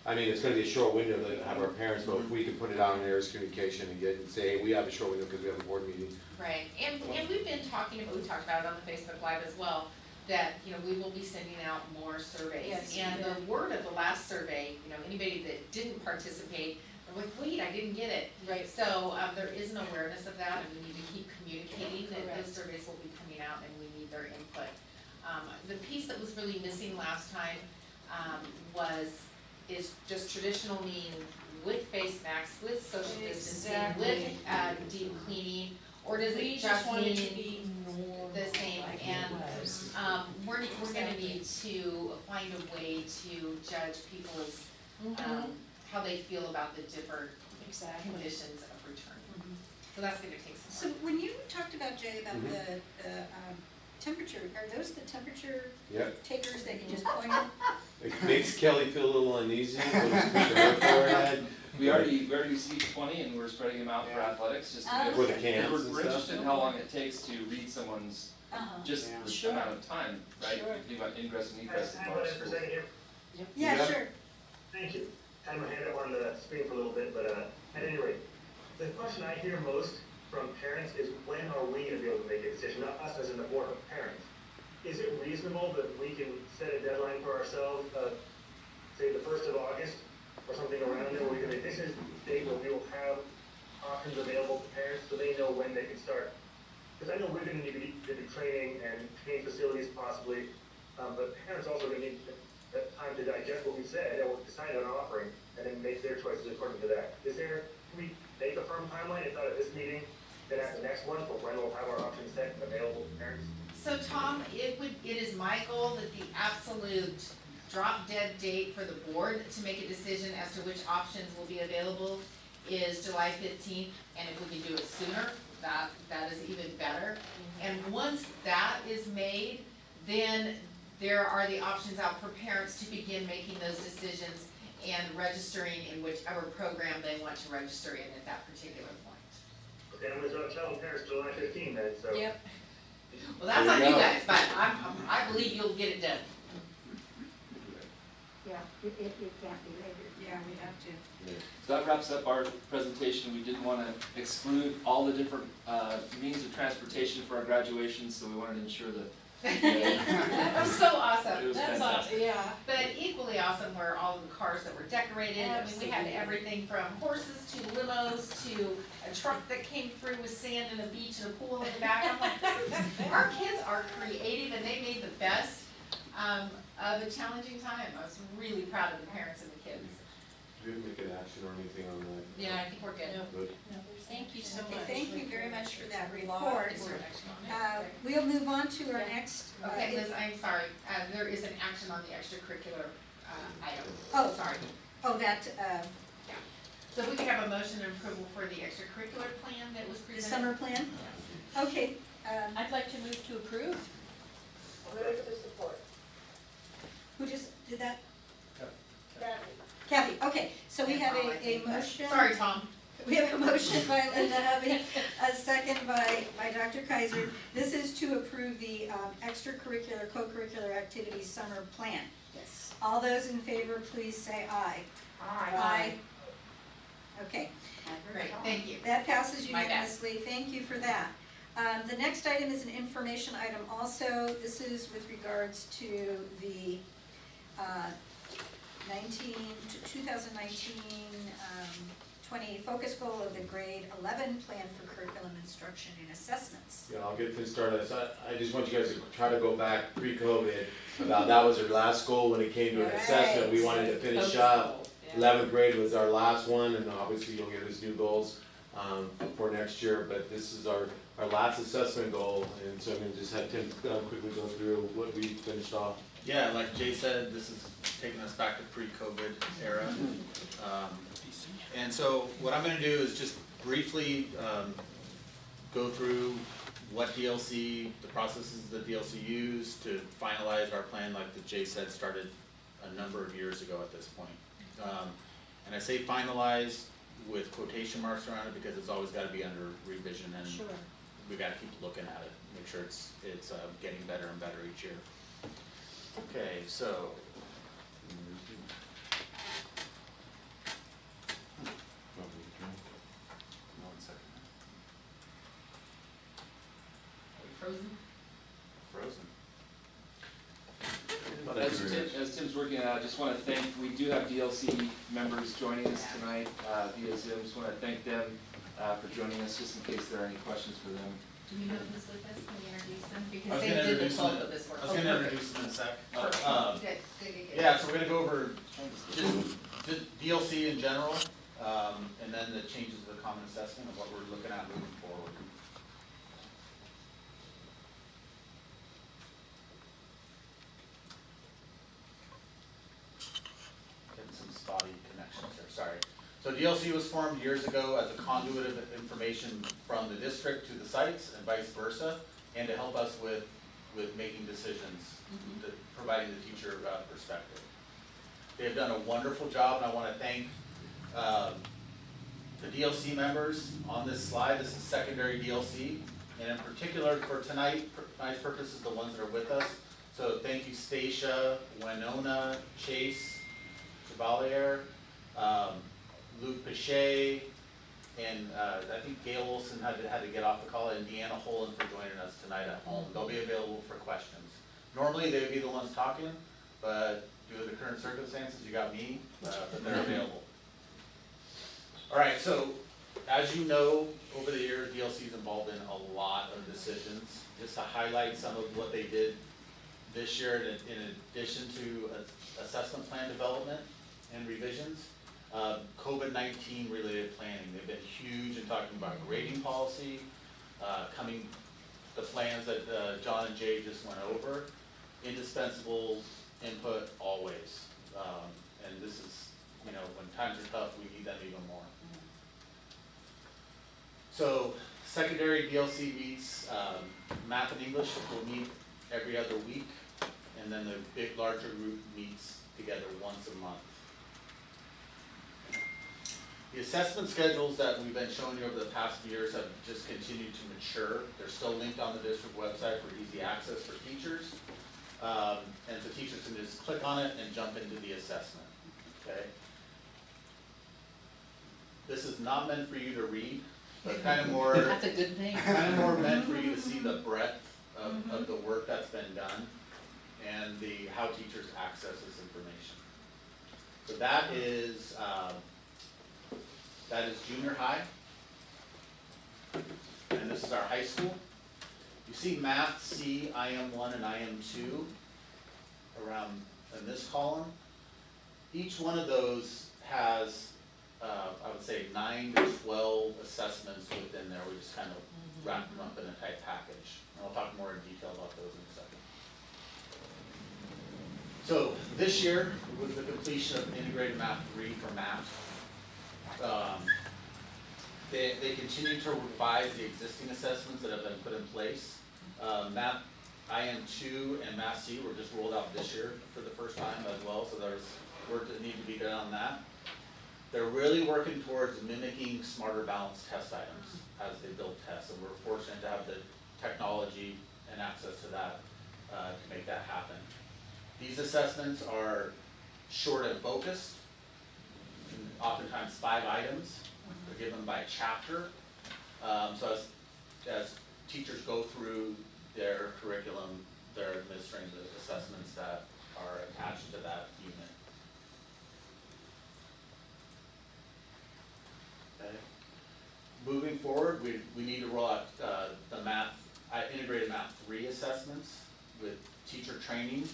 I mean, it's gonna be a short window to have our parents, but if we can put it out in areas of communication and get, and say, hey, we have a short window because we have a board meeting. Right, and we've been talking about, we talked about it on the Facebook Live as well, that, you know, we will be sending out more surveys. Yes, And we the word of the last survey, you know, anybody that didn't participate, they're like, wait, I didn't get it. Right. So, there is an awareness of that, and we need to keep communicating that Correct. those surveys will be coming out, and we need their input. The piece that was really missing last time, is just traditional mean with face masks, with social distancing, with, deep cleaning, or does We it just just want it to mean be normal the same? like it And, was. we're gonna need to find a way to judge people's, how they feel about the different Exactly. conditions of return. So that's gonna take So some work. when you talked about, Jay, about the temperature, are those the temperature Yep. takers that you just pointed? It makes Kelly feel a little uneasy, we'll just put her forehead. We already received 20 and we're spreading them out for athletics, just to Ah. get. With the cans We're and we're stuff. interested in how long it takes to read someone's, just Yeah. the Sure. amount of time, right? Sure. You think about ingress and Can egress I in have most one for a schools. second here? Yeah, Yeah. sure. Thank you. Had my hand up on the screen for a little bit, but at any rate, the question I hear most from parents is when are we gonna be able to make a decision, not us as in the board, but parents? Is it reasonable that we can set a deadline for ourselves, say the 1st of August, or something around there, where we're gonna, this is the date where we will have options available to parents, so they know when they can start? Because I know we're gonna need to do training and training facilities possibly, but parents also gonna need time to digest what we said and what we decided on offering, and then make their choices according to that. Can we make a firm timeline, if not at this meeting, then at the next one, for when we'll have our options set and available to parents? So Tom, it is my goal that the absolute drop dead date for the board to make a decision as to which options will be available is July 15th, and if we can do it sooner, that is even better. And once that is made, then there are the options out for parents to begin making those decisions and registering in whichever program they want to register in at that particular point. Okay, I'm gonna start telling parents July 15th then, so. Yep. Well, that's There on you you go. guys, but I believe you'll get it done. Yeah, it can't be later. Yeah, we have to. So that wraps up our presentation. We didn't want to exclude all the different means of transportation for our graduation, so we wanted to ensure that That was so it awesome. was That's fantastic. awesome, yeah. But equally awesome were all the cars that were decorated. I mean, we had Absolutely. everything from horses to limos to a truck that came through with sand and a beach and a pool in the back. I'm like, our kids are creative and they made the best of a challenging time. I was really proud of the parents and the kids. Do we make an action or anything on that? Yeah, I think we're good. Good. Thank you so Okay, much. thank you very much for that report. Is there action on it? We'll move on to our next. Okay, Liz, I'm sorry. There is an action on the extracurricular item. Oh. Sorry. Oh, that, So if we could have a motion and approval for the extracurricular plan that was the presented. summer plan? Okay, I'd like to move to approve. Move to support. who just did that? Kathy? Kathy, okay, so we have Oh, I a think that- motion. Sorry, Tom. We have a motion by Linda Hovey, a second by Dr. Kaiser. This is to approve the extracurricular, co-curricular activities summer plan. Yes. All those in favor, please say aye. Aye. Okay, Great, thank you. that passes My bad. unanimously, thank you for that. The next item is an information item also. This is with regards to the 2019-20 focus goal of the grade 11 plan for curriculum instruction and assessments. Yeah, I'll get things started. So I just want you guys to try to go back pre-COVID, about that was our last goal when it came to an assessment. We wanted to finish Focus up. goals, yeah. 11th grade was our last one, and obviously you'll get us new goals for next year, but this is our last assessment goal, and so I'm gonna just have Tim quickly go through what we finished off. Yeah, like Jay said, this is taking us back to pre-COVID era. And so what I'm gonna do is just briefly go through what DLC, the processes that DLC used to finalize our plan, like that Jay said, started a number of years ago at this point. And I say finalize with quotation marks around it because it's always gotta be under revision, and Sure. we gotta keep looking at it, make sure it's getting better and better each year. Okay, so system's working out. I just want to thank, we do have DLC members joining us tonight via Zoom. Just want to thank them for joining us, just in case there are any questions for them. Do we know who's with us? Can we introduce them? I Because was they gonna did the introduce them, bulk of this work. I was gonna introduce them in a sec. Perfect. Good, good. Yeah, so we're gonna go over just DLC in general, and then the changes to the common assessment of what we're looking at moving forward. Getting some spotty connections here, sorry. So DLC was formed years ago as a conduit of information from the district to the sites and vice versa, and to help us with making decisions, providing the teacher perspective. They've done a wonderful job, and I want to thank the DLC members on this slide. This is secondary DLC, and in particular for tonight's purposes, the ones that are with us. So thank you, Stacia, Winona, Chase, Chevalier, Luke Pichet, and I think Gail Wilson had to get off the call, and Deanna Holland for joining us tonight at home. They'll be available for questions. Normally, they would be the ones talking, but due to the current circumstances, you got me, but they're available. All right, so as you know, over the years, DLC is involved in a lot of decisions. Just to highlight some of what they did this year, in addition to assessment plan development and revisions, COVID-19 related planning. They've been huge in talking about grading policy, the plans that John and Jay just went over. Indispensable input always. And this is, when times are tough, we need them even more. So secondary DLC meets, math and English will meet every other week, and then the big larger group meets together once a month. The assessment schedules that we've been showing you over the past few years have just continued to mature. They're still linked on the district website for easy access for teachers. And so teachers can just click on it and jump into the assessment, okay? This is not meant for you to read, but kind of more. That's a good thing. Kind of more meant for you to see the breadth of the work that's been done and how teachers access this information. So that is junior high, and this is our high school. You see Math C, IM1 and IM2 around in this column. Each one of those has, I would say, 9 to 12 assessments within there. We just kind of wrap them up in a tight package. And I'll talk more in detail about those in a second. So this year was the completion of Integrated Math 3 for math. They continue to revise the existing assessments that have been put in place. Math IM2 and Math C were just rolled out this year for the first time as well, so there's work that needs to be done on that. They're really working towards mimicking smarter balanced test items as they build tests, and we're fortunate to have the technology and access to that to make that happen. These assessments are short and focused, and oftentimes 5 items. They're given by chapter. So as teachers go through their curriculum, they're administering the assessments that are attached to that unit. Okay. Moving forward, we need to roll out the integrated Math 3 assessments with teacher training.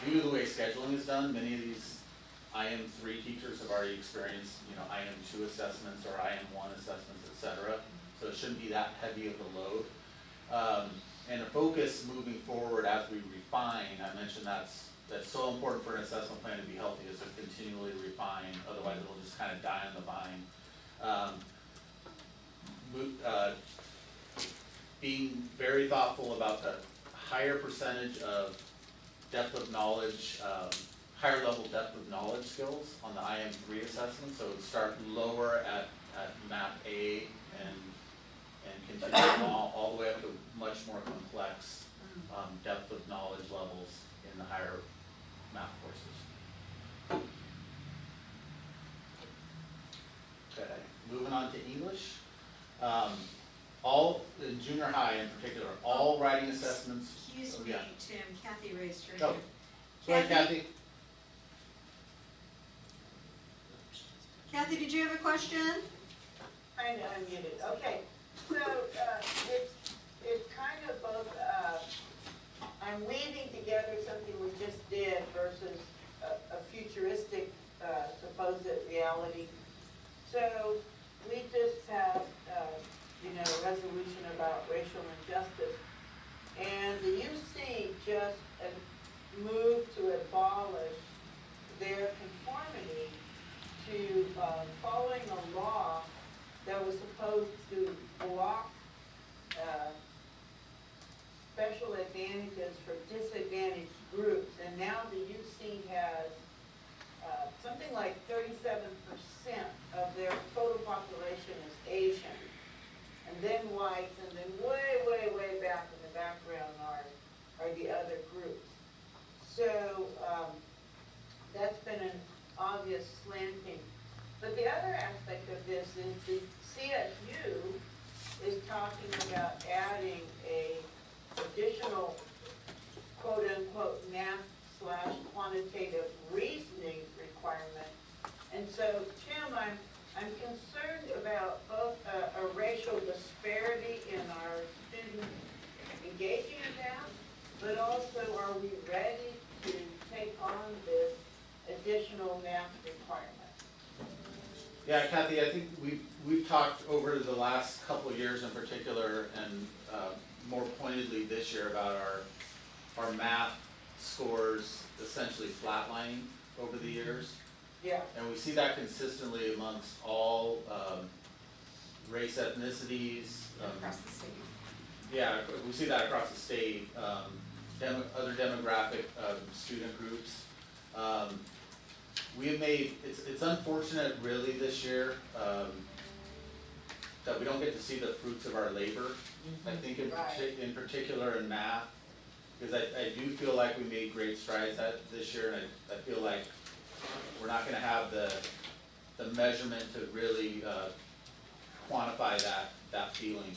Due to the way scheduling is done, many of these IM3 teachers have already experienced, IM2 assessments or IM1 assessments, etc. So it shouldn't be that heavy of a load. And the focus moving forward as we refine, I mentioned that's so important for an assessment plan to be healthy, is to continually refine, otherwise it'll just kind of die on the vine. Being very thoughtful about the higher percentage of depth of knowledge, higher level depth of knowledge skills on the IM3 assessment. So start lower at Math A and continue all the way up to much more complex depth of knowledge levels in the higher math courses. Okay, moving on to English. All in junior high in particular, all writing assessments. Excuse me, Yeah. Tim, Kathy raised her Oh, hand. sorry, Kathy. Kathy, did you have a question? I know, I'm muted, okay. So, it's kind of both, I'm weaving together something we just did versus a futuristic, supposed reality. So, we just have, a resolution about racial injustice. And the UC just moved to abolish their conformity to following a law that was supposed to block special advantages for disadvantaged groups. And now the UC has something like 37% of their total population is Asian, and then whites, and then way, way, way back in the background are the other groups. So that's been an obvious slanting. But the other aspect of this is the CSU is talking about adding a additional quote-unquote math/quantitative reasoning requirement. And so, Tim, I'm concerned about both a racial disparity in our students engaging in that, but also are we ready to take on this additional math requirement? Yeah, Kathy, I think we've talked over the last couple of years in particular, and more pointedly this year, about our math scores essentially flatlining over the years. Yeah. And we see that consistently amongst all race, ethnicities. Across the state. Yeah, we see that across the state. Other demographic student groups. We have made, it's unfortunate really this year that we don't get to see the fruits of our labor. I think in particular in math, because I do feel like we made great strides this year, and I feel like we're not gonna have the measurement to really quantify that feeling.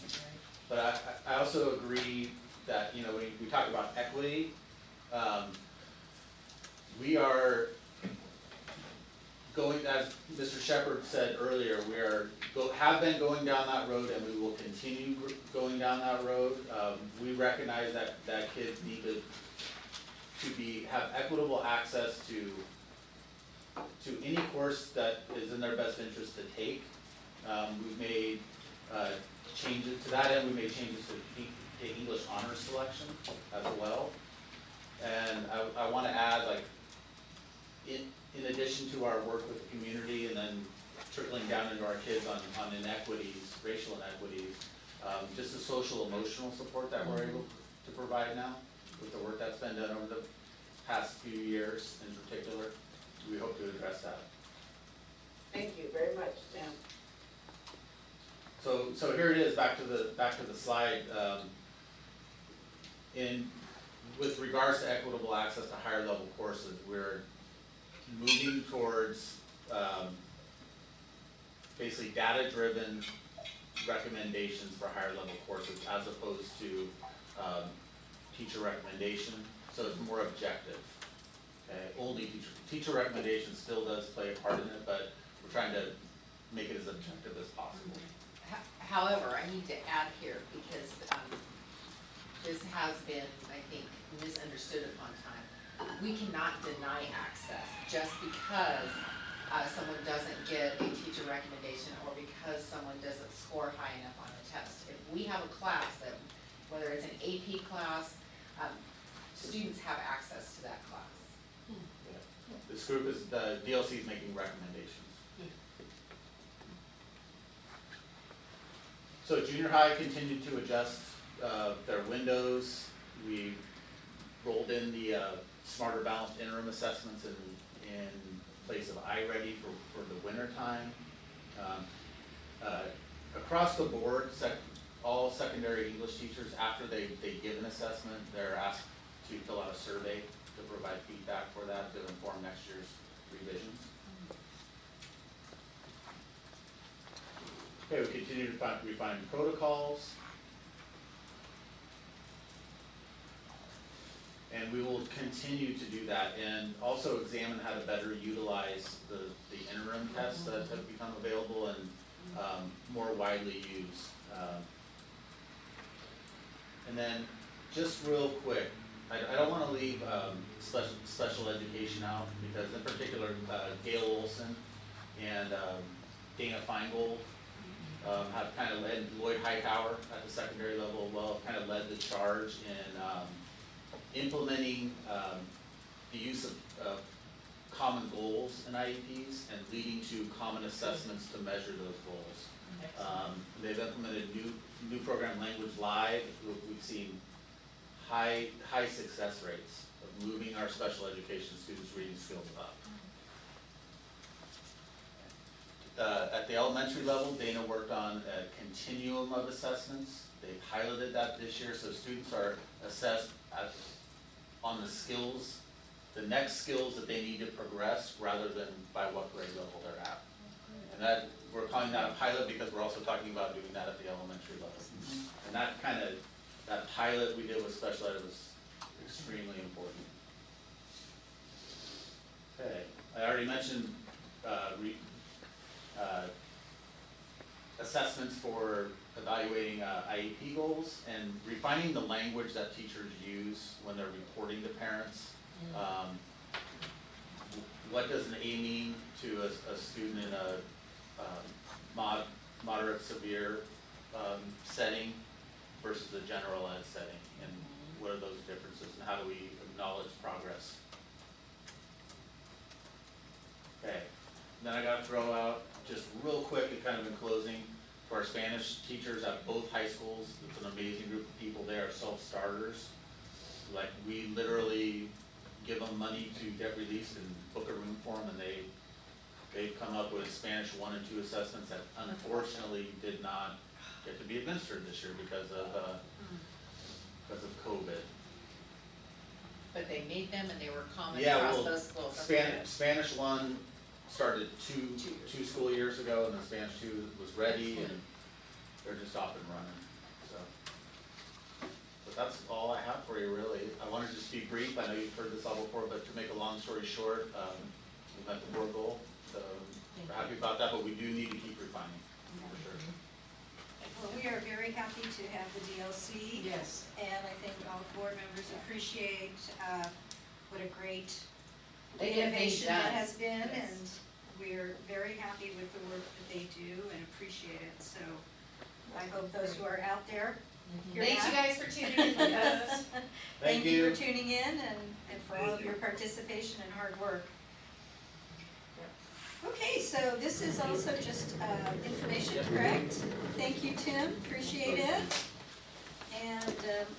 But I also agree that, we talk about equity, we are going, as Mr. Shepherd said earlier, have been going down that road, and we will continue going down that road. We recognize that kids need to have equitable access to any course that is in their best interest to take. We've made changes to that end. We made changes to the English honors selection as well. And I want to add, in addition to our work with the community, and then trickling down into our kids on inequities, racial inequities, just the social emotional support that we're able to provide now with the work that's been done over the past few years in particular, we hope to address that. Thank you very much, Sam. So here it is, back to the slide. With regards to equitable access to higher level courses, we're moving towards basically data-driven recommendations for higher level courses as opposed to teacher recommendation, so it's more objective. Okay? Only teacher recommendation still does play a part in it, but we're trying to make it as objective as possible. However, I need to add here, because this has been, I think, misunderstood upon time. We cannot deny access just because someone doesn't get a teacher recommendation, or because someone doesn't score high enough on a test. If we have a class that, whether it's an AP class, students have access to that class. Yeah. This group is, the DLC is making recommendations. So junior high continued to adjust their windows. We rolled in the smarter balanced interim assessments in place of iReady for the winter time. Across the board, all secondary English teachers, after they give an assessment, they're asked to fill out a survey to provide feedback for that to inform next year's revisions. Okay, we continue to refine protocols. And we will continue to do that and also examine how to better utilize the interim tests that have become available and more widely used. And then just real quick, I don't want to leave special education out because in particular Gail Olson and Dana Feingold have kind of led, Lloyd Hightower at the secondary level well, kind of led the charge in implementing the use of common goals in IEPs and leading to common assessments to measure those goals. They've implemented new program Language Live. We've seen high success rates of moving our special education students' reading skills up. At the elementary level, Dana worked on a continuum of assessments. They piloted that this year, so students are assessed on the skills, the next skills that they need to progress rather than by what grade level they're at. And that, we're calling that a pilot because we're also talking about doing that at the elementary level. And that pilot we did with special ed was extremely important. Okay, I already mentioned assessments for evaluating IEP goals and refining the language that teachers use when they're reporting to parents. What does an A mean to a student in a moderate severe setting versus a general ed setting, and what are those differences and how do we acknowledge progress? Okay, then I gotta throw out just real quick and kind of in closing, to our Spanish teachers at both high schools. It's an amazing group of people. They are self-starters. Like, we literally give them money to get released and book a room for them, and they've come up with Spanish 1 and 2 assessments that unfortunately did not get to be administered this year because of COVID. But they made them and they were common Yeah, across well, those schools. Spanish 1 started two school years ago, and the Spanish 2 was ready, and they're just off and running. So, but that's all I have for you, really. I wanted to just be brief. I know you've heard this all before, but to make a long story short, we met the board goal. So we're happy about that, but we do need to keep refining, for sure. Well, we are very happy to have the DLC. Yes. And I think all board members appreciate what a great They get things innovation done. that has been, Yes. and we're very happy with the work that they do and appreciate it. So I hope those who are out there hear Thanks you that. guys for tuning in with us. Thank you for tuning in and for all of your participation and hard work. Okay, so this is also just information, correct? Thank you, Tim, appreciate it. And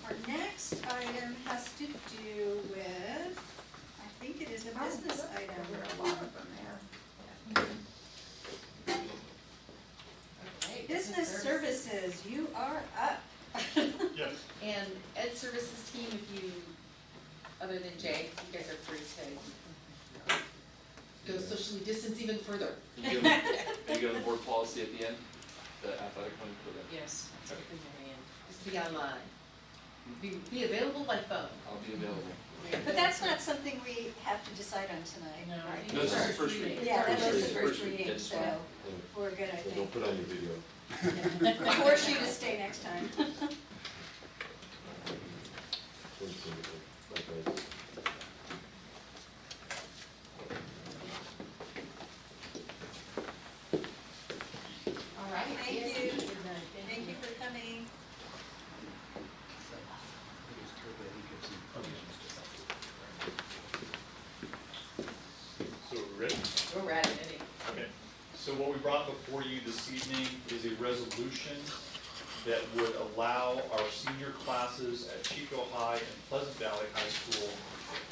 our next item has to do with, I think it is a business item. There are a lot of them there. Okay, Business services, you are up. Yes. And Ed Services team, if you, other than Jay, you guys are free to go socially distance even further. Are you giving the board policy at the end, the athletic one? Yes, that's what we're in. Just be online. Be available by phone. I'll be available. But that's not something we have to decide on tonight. No, I think No, this is it's the first reading. Yeah, that was the First first reading. reading, It's so fine. we're good, I So think. don't put on your video. Force you to stay next time. Okay. All right. Thank yes, you. good night. Thank you for coming. So we're ready? We're ready, ready. Okay, so what we brought before you this evening is a resolution that would allow our senior classes at Chico High and Pleasant Valley High School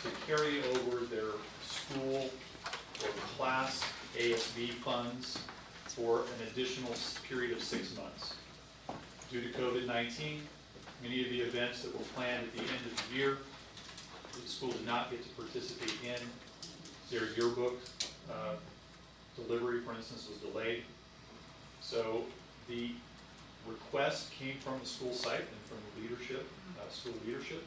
to carry over their school or class ASB funds for an additional period of 6 months. Due to COVID-19, many of the events that were planned at the end of the year, the school did not get to participate in. Their yearbook delivery, for instance, was delayed. So the request came from the school site and from the leadership, school leadership.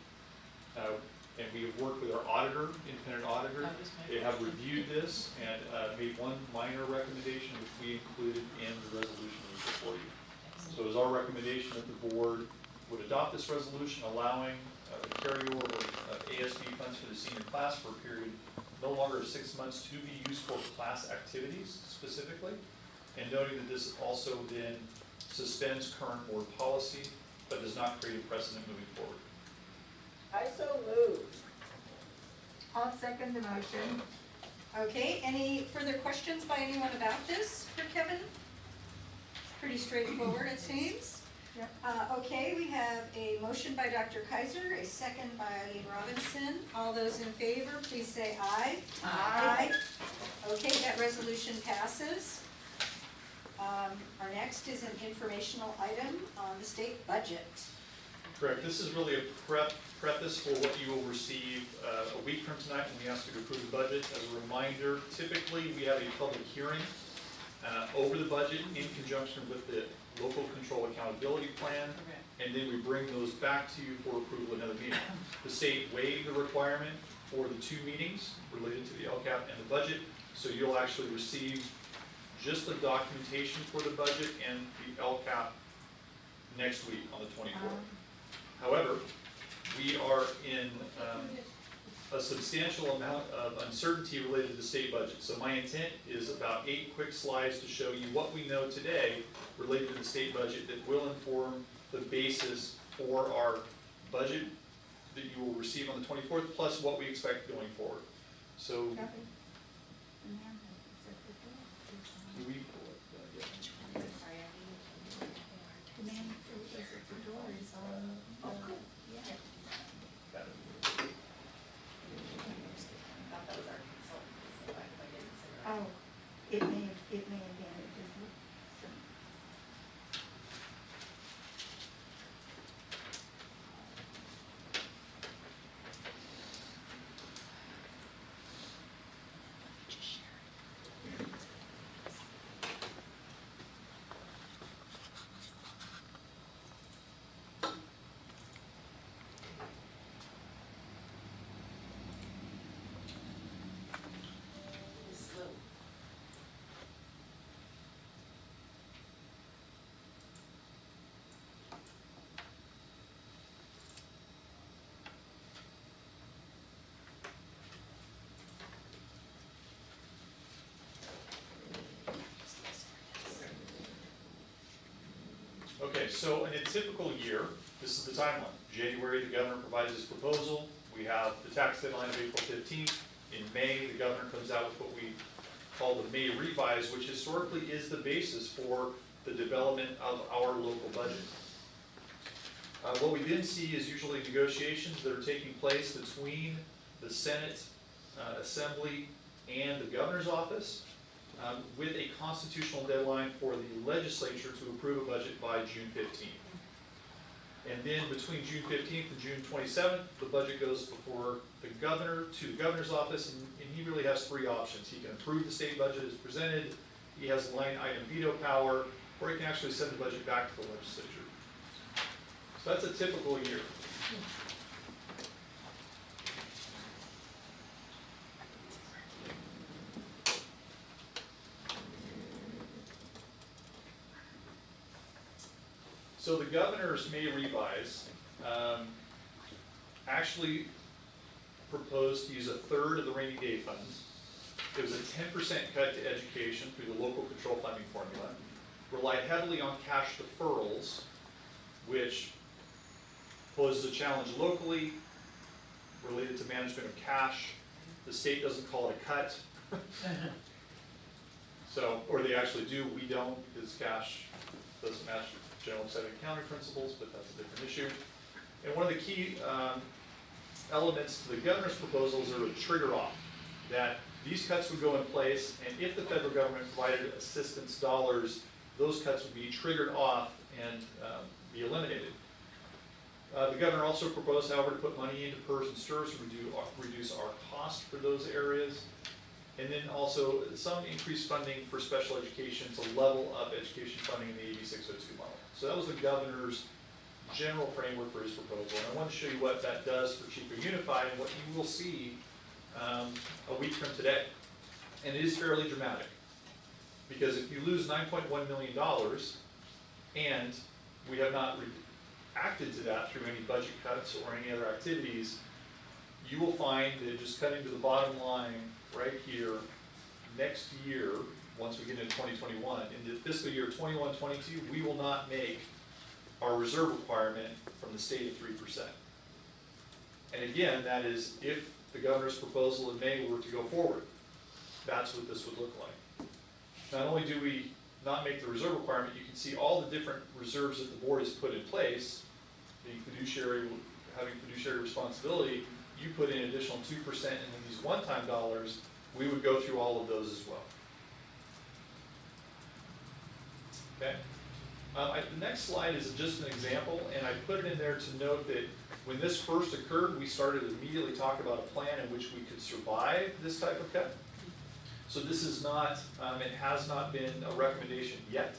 And we have worked with our auditor, independent auditor. That was my They have question. reviewed this and made one minor recommendation, which we included in the resolution we put before you. So it is our recommendation that the board would adopt this resolution allowing the carryover of ASB funds for the senior class for a period no longer of 6 months to be used for class activities specifically, and noting that this also then suspends current board policy, but does not create a precedent moving forward. I so move. I'll second the motion. Okay, any further questions by anyone about this for Kevin? Pretty straightforward, it seems. Yep. Okay, we have a motion by Dr. Kaiser, a second by Eileen Robinson. All those in favor, please say aye. Aye. Okay, that resolution passes. Our next is an informational item on the state budget. Correct. This is really a preface for what you will receive a week from tonight when we ask you to approve the budget. As a reminder, typically we have a public hearing over the budget in conjunction with the local control accountability plan, and then we bring those back to you for approval in another meeting. The state waived the requirement for the 2 meetings related to the LCAP and the budget, so you'll actually receive just the documentation for the budget and the LCAP next week on the 24th. However, we are in a substantial amount of uncertainty related to the state budget. So my intent is about 8 quick slides to show you what we know today related to the state budget that will inform the basis for our budget that you will receive on the 24th, plus what we expect going forward. So, do we pull it? Yeah. Sorry, I didn't. The man who was at the door is on. Yeah. Got it. I thought that was our consultant, so I didn't say that. Oh, it may have been, it just, Slow. Okay, so in a typical year, this is the timeline. January, the governor provides his proposal. We have the tax deadline of April 15th. In May, the governor comes out with what we call the May revise, which historically is the basis for the development of our local budget. What we then see is usually negotiations that are taking place between the Senate, Assembly, and the governor's office, with a constitutional deadline for the legislature to approve a budget by June 15th. And then between June 15th and June 27th, the budget goes before the governor, to the governor's office, and he really has 3 options. He can approve the state budget as presented, he has line item veto power, or he can actually send the budget back to the legislature. So that's a typical year. So the governor's May revise actually proposed to use a third of the rainy day funds. It was a 10% cut to education through the local control funding formula, relied heavily on cash deferrals, which poses a challenge locally related to management of cash. The state doesn't call it a cut. So, or they actually do, we don't, because cash doesn't match general set of accounting principles, but that's a different issue. And one of the key elements to the governor's proposals are a trigger off, that these cuts would go in place, and if the federal government provided assistance dollars, those cuts would be triggered off and be eliminated. The governor also proposed, however, to put money into PERS and STIRS to reduce our cost for those areas. And then also some increased funding for special education to level up education funding in the AB 602 model. So that was the governor's general framework for his proposal. And I want to show you what that does for Chico Unified and what you will see a week from today. And it is fairly dramatic. Because if you lose $9.1 million and we have not reacted to that through any budget cuts or any other activities, you will find that just cutting to the bottom line right here, next year, once we get into 2021, in the fiscal year 21-22, we will not make our reserve requirement from the state of 3%. And again, that is if the governor's proposal in May were to go forward. That's what this would look like. Not only do we not make the reserve requirement, you can see all the different reserves that the board has put in place, being fiduciary, having fiduciary responsibility. You put in an additional 2%, and then these one-time dollars, we would go through all of those as well. Okay. The next slide is just an example, and I put it in there to note that when this first occurred, we started to immediately talk about a plan in which we could survive this type of cut. So this is not, it has not been a recommendation yet,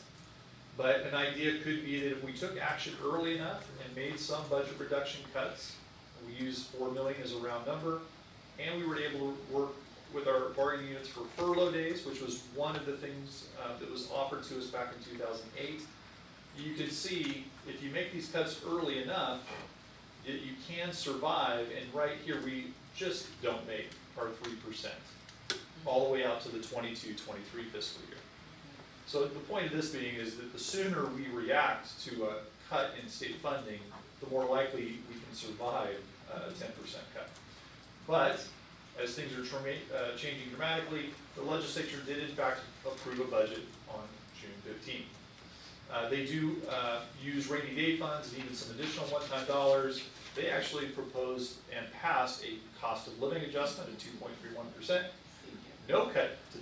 but an idea could be that if we took action early enough and made some budget reduction cuts, we used 4 million as a round number, and we were able to work with our bargaining units for furlough days, which was one of the things that was offered to us back in 2008. You can see if you make these cuts early enough, you can survive, and right here we just don't make our 3%, all the way out to the 22-23 fiscal year. So the point of this being is that the sooner we react to a cut in state funding, the more likely we can survive a 10% cut. But as things are changing dramatically, the legislature did in fact approve a budget on June 15th. They do use rainy day funds and even some additional one-time dollars. They actually proposed and passed a cost of living adjustment of 2.31%. No cut to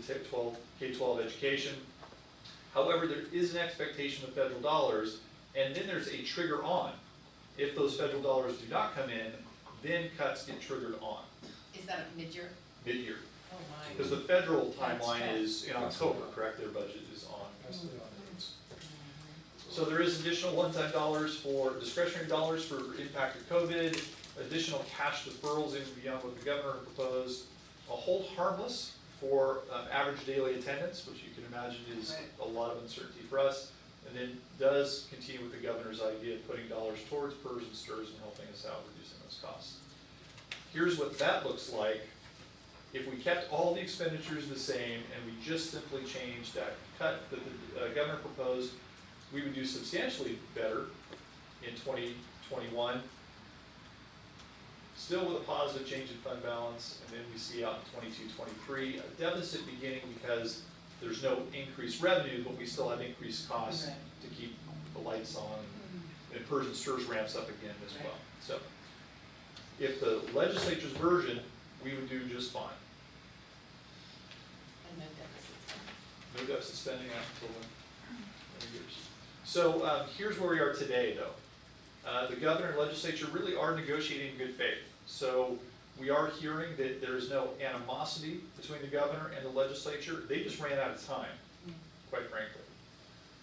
K-12 education. However, there is an expectation of federal dollars, and then there's a trigger on. If those federal dollars do not come in, then cuts get triggered on. Is that a mid-year? Mid-year. Oh my. Because the federal timeline That's is in October, correct? Their budget is on. So there is additional one-time dollars for discretionary dollars for impact of COVID, additional cash deferrals in beyond what the governor proposed, a hold harmless for average daily attendance, which you can imagine is a lot of uncertainty for us, and then does continue with the governor's idea of putting dollars towards PERS and STRS and helping us out reducing those costs. Here's what that looks like if we kept all the expenditures the same and we just simply changed that cut that the governor proposed. We would do substantially better in 2021, still with a positive change in fund balance, and then we see out in 22-23 a deficit beginning because there's no increased revenue, but we still have increased costs to keep the lights on, and PERS and STRS ramps up again as well. So if the legislature's version, we would do just fine. And no deficit spending. No deficit spending until many years. So here's where we are today, though. The governor and legislature really are negotiating in good faith. So we are hearing that there is no animosity between the governor and the legislature. They just ran out of time, quite frankly.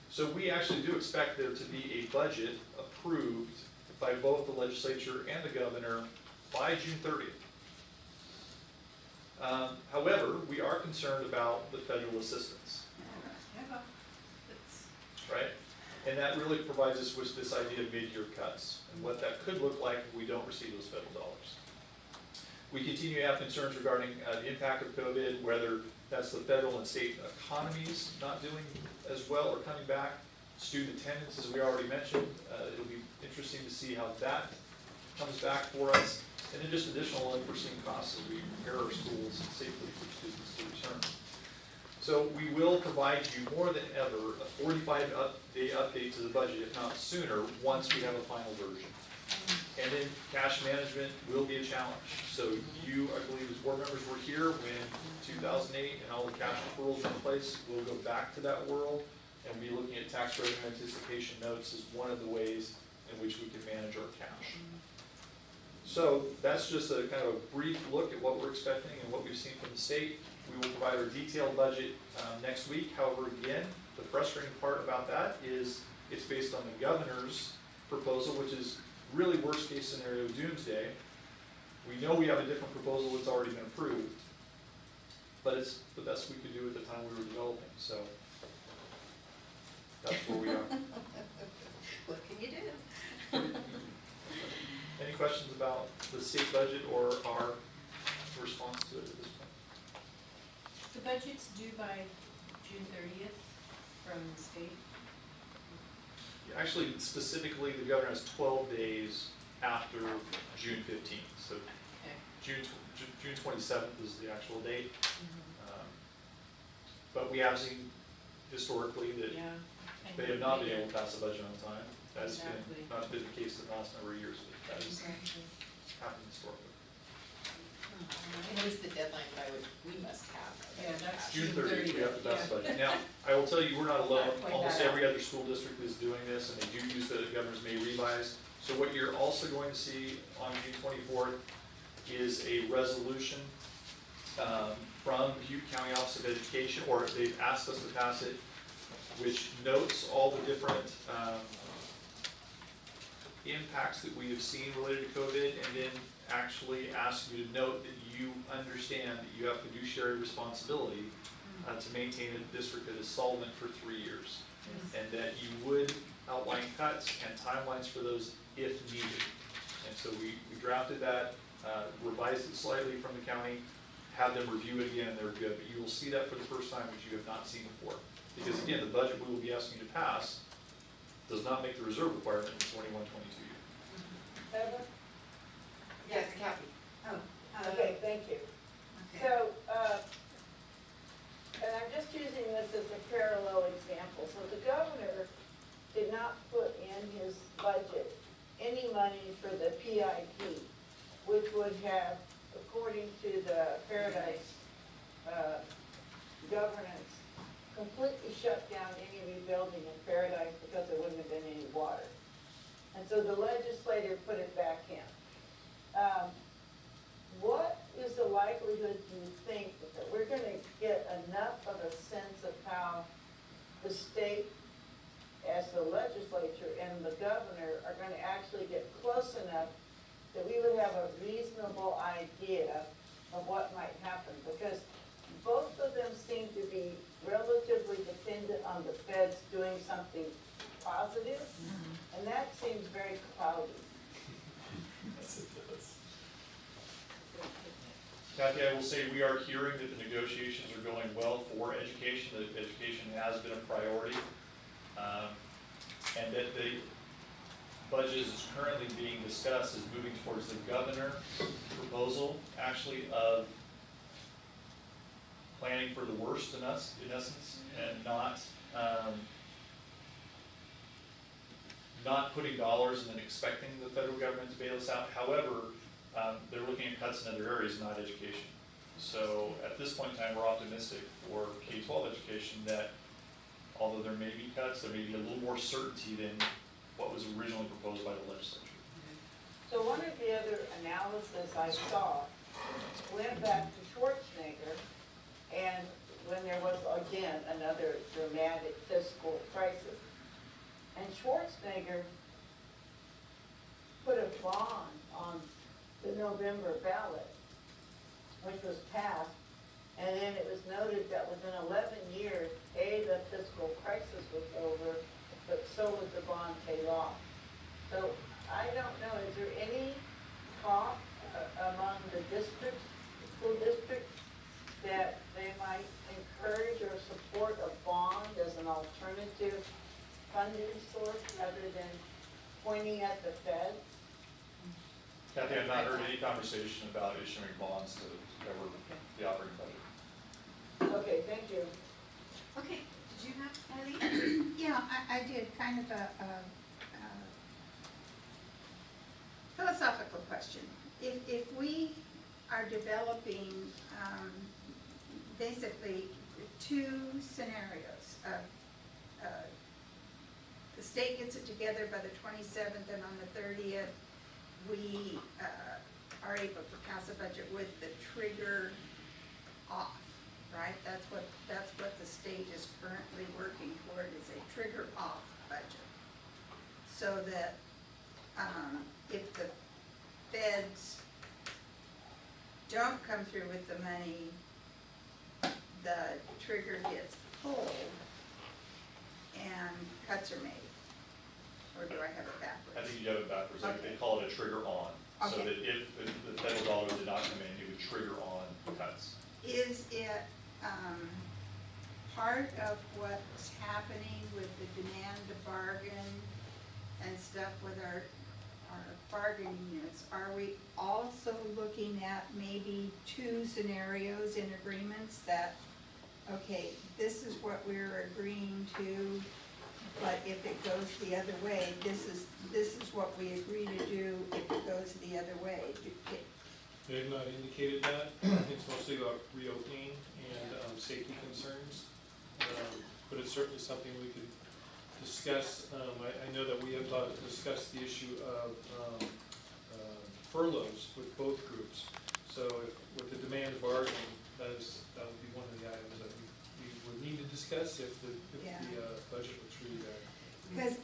So we actually do expect there to be a budget approved by both the legislature and the governor by June 30th. However, we are concerned about the federal assistance, right? And that really provides us with this idea of mid-year cuts and what that could look like if we don't receive those federal dollars. We continue to have concerns regarding the impact of COVID, whether that's the federal and state economies not doing as well or coming back. Student attendance, as we already mentioned, it'll be interesting to see how that comes back for us. And then just additional unforeseen costs as we prepare our schools safely for students to return. So we will provide you more than ever a 45-day update to the budget, if not sooner, once we have a final version. And then cash management will be a challenge. So you, I believe, as board members were here when 2008 and all the cash deferrals were in place. We'll go back to that world and be looking at tax revenue anticipation notes as one of the ways in which we can manage our cash. So that's just a kind of a brief look at what we're expecting and what we've seen from the state. We will provide our detailed budget next week. However, again, the frustrating part about that is it's based on the governor's proposal, which is really worst case scenario doomsday. We know we have a different proposal that's already been approved, but it's the best we could do at the time we were developing, so that's where we are. What can you do? Any questions about the state budget or our response to it at this point? The budget's due by June 30th from the state. Actually, specifically, the governor has 12 days after June 15th, so Okay. June 27th is the actual date. Mhm. But we have seen historically that Yeah. they have not been able to pass a budget on time. That has Exactly. been, not been the case the last number of years, but that has Exactly. happened historically. What is the deadline by which we must have? Yeah, that's June 30th, we have to pass yeah. the budget. Now, I will tell you, we're not alone. Not quite Almost that every other school district is doing this, and they do use the governor's May revise. So what you're also going to see on June 24th is a resolution from Butte County Office of Education, or they've asked us to pass it, which notes all the different impacts that we have seen related to COVID, and then actually asks you to note that you understand that you have fiduciary responsibility to maintain a district that is solvent for 3 years, and that you would outline cuts and timelines for those if needed. And so we drafted that, revised it slightly from the county, had them review it again, and they're good. But you will see that for the first time, which you have not seen before. Because again, the budget we will be asking you to pass does not make the reserve requirement in the 21-22 year. Heather? Yes, Kathy. Oh, Okay, thank you. okay. So, and I'm just using this as a parallel example. So the governor did not put in his budget any money for the PIP, which would have, according to the Paradise governance, completely shut down any rebuilding in Paradise because there wouldn't have been any water. And so the legislature put it back in. What is the likelihood, do you think, that we're gonna get enough of a sense of how the state, as the legislature and the governor, are gonna actually get close enough that we would have a reasonable idea of what might happen? Because both of them seem to be relatively dependent on the feds doing something positive, and that seems very cloudy. Yes, it does. Kathy, I will say we are hearing that the negotiations are going well for education, that education has been a priority, and that the budget is currently being discussed is moving towards the governor proposal, actually, of planning for the worst in essence, and not putting dollars and then expecting the federal government to bail us out. However, they're looking at cuts in other areas, not education. So at this point in time, we're optimistic for K-12 education that although there may be cuts, there may be a little more certainty than what was originally proposed by the legislature. So one of the other analysis I saw went back to Schwarzenegger, and when there was, again, another dramatic fiscal crisis. And Schwarzenegger put a bond on the November ballot, which was passed, and then it was noted that within 11 years, the fiscal crisis was over, but so was the bond paid off. So I don't know, is there any talk among the districts, school districts, that they might encourage or support a bond as an alternative funding source rather than pointing at the Fed? Kathy, I've not heard any conversation about issuing bonds to cover the operating budget. Okay, thank you. Okay, did you have, Ellie? Yeah, I did kind of a philosophical question. If we are developing basically two scenarios of the state gets it together by the 27th, and on the 30th, we are able to pass a budget with the trigger off, right? That's what the state is currently working toward, is a trigger off budget. So that if the feds don't come through with the money, the trigger gets pulled and cuts are made? Or do I have it I backwards? think you have it backwards, like they Okay. call it a trigger on, so Okay. that if the federal dollars did not come in, it would trigger on cuts. Is it, part of what's happening with the demand to bargain and stuff with our bargaining units? Are we also looking at maybe two scenarios in agreements that, okay, this is what we're agreeing to, but if it goes the other way, this is what we agree to do if it goes the other way? They've not indicated that. It's mostly about reopening and safety concerns. But it's certainly something we could discuss. I know that we have discussed the issue of furloughs with both groups. So with the demand bargain, that would be one of the items that we would need to discuss if the budget was really there. Because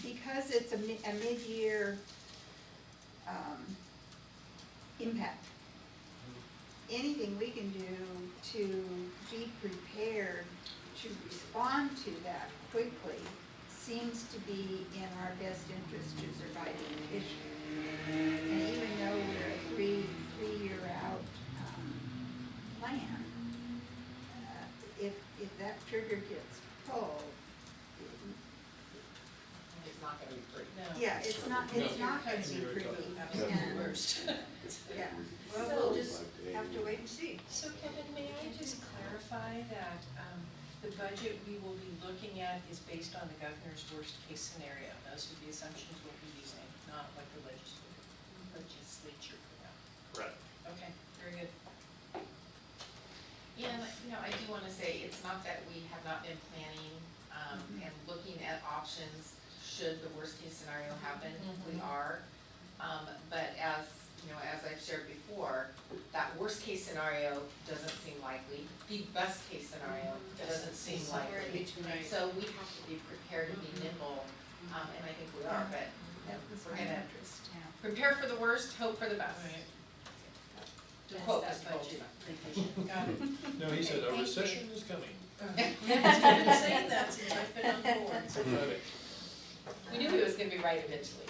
because it's a mid-year impact, anything we can do to be prepared to respond to that quickly seems to be in our best interest to survive the issue. And even though we're a three-year out plan, if that trigger gets pulled, It's not gonna be pretty. yeah, it's not gonna be pretty. And- Worst. Yeah, Well, we'll just have to wait and see. So Kevin, may I just clarify that the budget we will be looking at is based on the governor's worst case scenario? Those are the assumptions we'll be using, not what the legislature put out. Correct. Okay, very good. And, I do wanna say, it's not that we have not been planning, and looking at options should the worst case scenario happen, we are. But as I've shared before, that worst case scenario doesn't seem likely. The best case scenario doesn't seem Somewhere in likely. between. So we have to be prepared to be nimble, and I think we are, but that was we're my gonna interest, yeah. prepare for the worst, hope for the best. To That's quote that Mr. budget Bolton. revision. Got it. No, he said Okay, a thank you. recession is coming. I've been saying that since I've been on board. Prophetic. We knew he was gonna be right eventually.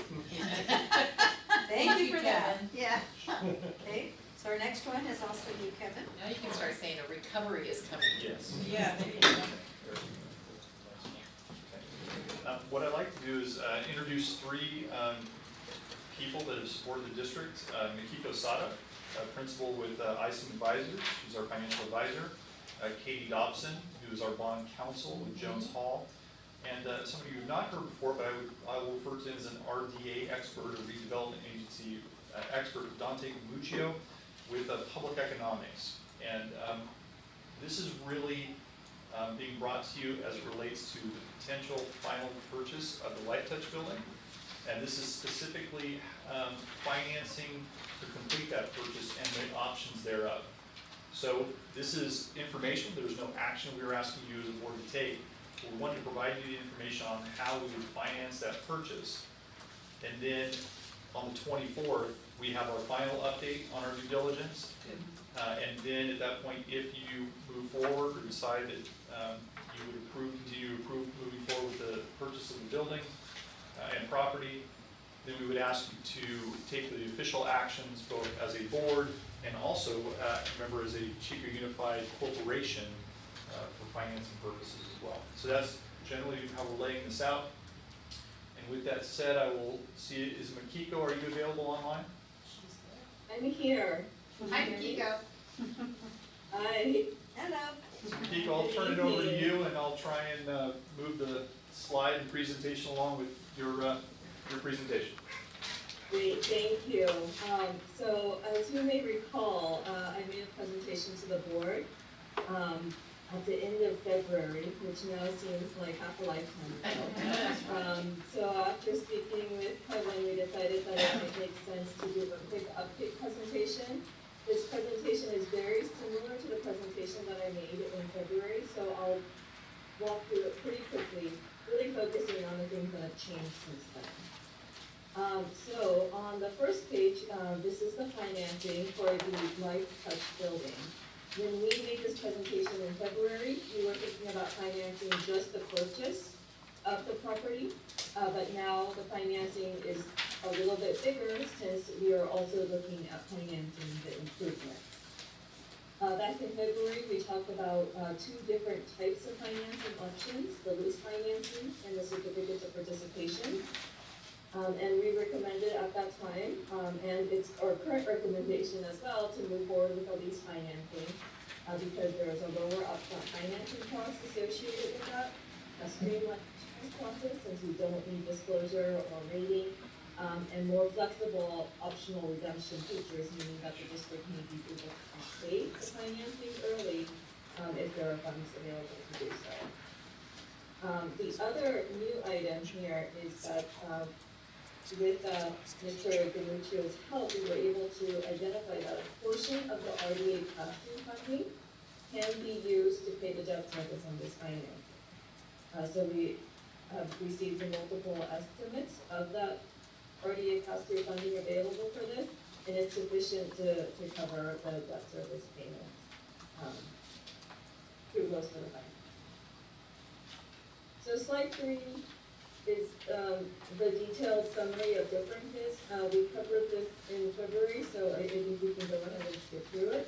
Thank you for that. Kevin. Yeah. Okay, so our next one is also you, Kevin. Now you can start saying a recovery is coming. Yes. Yeah, there you go. What I'd like to do is introduce three people that have supported the district. Chico Sada, principal with ISIM Advisors, who's our financial advisor. Katie Dobson, who is our bond counsel with Jones Hall. And somebody you've not heard before, but I will refer to him as an RDA expert, a redevelopment agency expert, Dante Muccio, with public economics. And this is really being brought to you as it relates to the potential final purchase of the Life Touch building. And this is specifically financing to complete that purchase and the options thereof. So this is information. There's no action we are asking you as a board to take. We want to provide you the information on how we would finance that purchase. And then on the 24th, we have our final update on our due diligence. And then at that point, if you move forward or decide that you would continue to approve moving forward with the purchase of the building and property, then we would ask you to take the official actions both as a board and also, remember, as a Chico Unified Corporation for financing purposes as well. So that's generally how we're laying this out. And with that said, I will see, is Makiko, are you available online? She's there. I'm here. Hi, Kiko. Hi. Hello. Makiko, I'll turn it over to you and I'll try and move the slide and presentation along with your presentation. Great, thank you. So as you may recall, I made a presentation to the board at the end of February, which now seems like half a lifetime ago. So after speaking with Kevin, we decided that it might make sense to do a quick update presentation. This presentation is very similar to the presentation that I made in February, so I'll walk through it pretty quickly, really focusing on the things that have changed since then. So on the first page, this is the financing for the Life Touch building. When we made this presentation in February, we were thinking about financing just the purchase of the property, but now the financing is a little bit bigger since we are also looking at financing the improvement. Back in February, we talked about two different types of financing options, the lease financing and the certificates of participation. And we recommended at that time, and it's our current recommendation as well, to move forward with the lease financing because there is a lower upfront financing cost associated with that, a streamlined process since we don't need disclosure or rating, and more flexible optional redemption features, meaning that the district may be able to pay the financing early if there are funds available to do so. The other new item here is that with Mr. Denuccio's help, we were able to identify that a portion of the RDA pass-through funding can be used to pay the debt service on this financing. So we have received multiple estimates of that RDA pass-through funding available for this, and it's sufficient to cover the debt service payment through most of the financing. So slide 3 is the detailed summary of differences. We covered this in February, so I think we can go ahead and skip through it.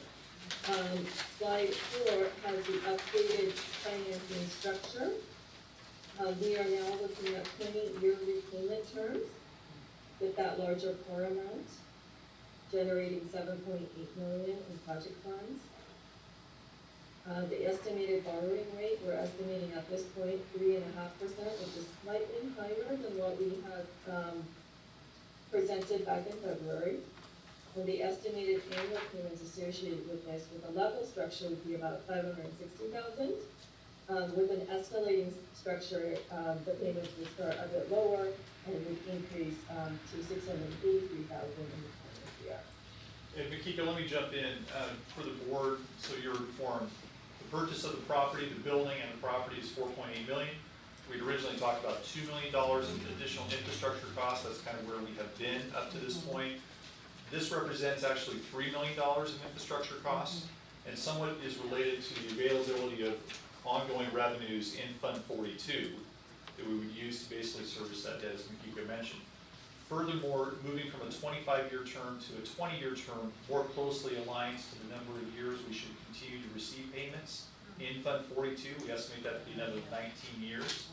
Slide 4 has the updated financing structure. We are now looking at 20-year repayment terms with that larger par amount, generating $7.8 million in project funds. The estimated borrowing rate, we're estimating at this point 3.5%, which is slightly higher than what we had presented back in February. And the estimated annual payments associated with this, with a level structure, would be about $560,000. With an escalating structure, the payments would start a bit lower and would increase to $683,000 in the following year. And Makika, let me jump in for the board so you're informed. The purchase of the property, the building and the property is $4.8 million. We'd originally talked about $2 million in additional infrastructure costs. That's kind of where we have been up to this point. This represents actually $3 million in infrastructure costs, and somewhat is related to the availability of ongoing revenues in Fund 42 that we would use to basically service that debt, as Makika mentioned. Furthermore, moving from a 25-year term to a 20-year term more closely aligns to the number of years we should continue to receive payments in Fund 42. We estimate that to be another 19 years.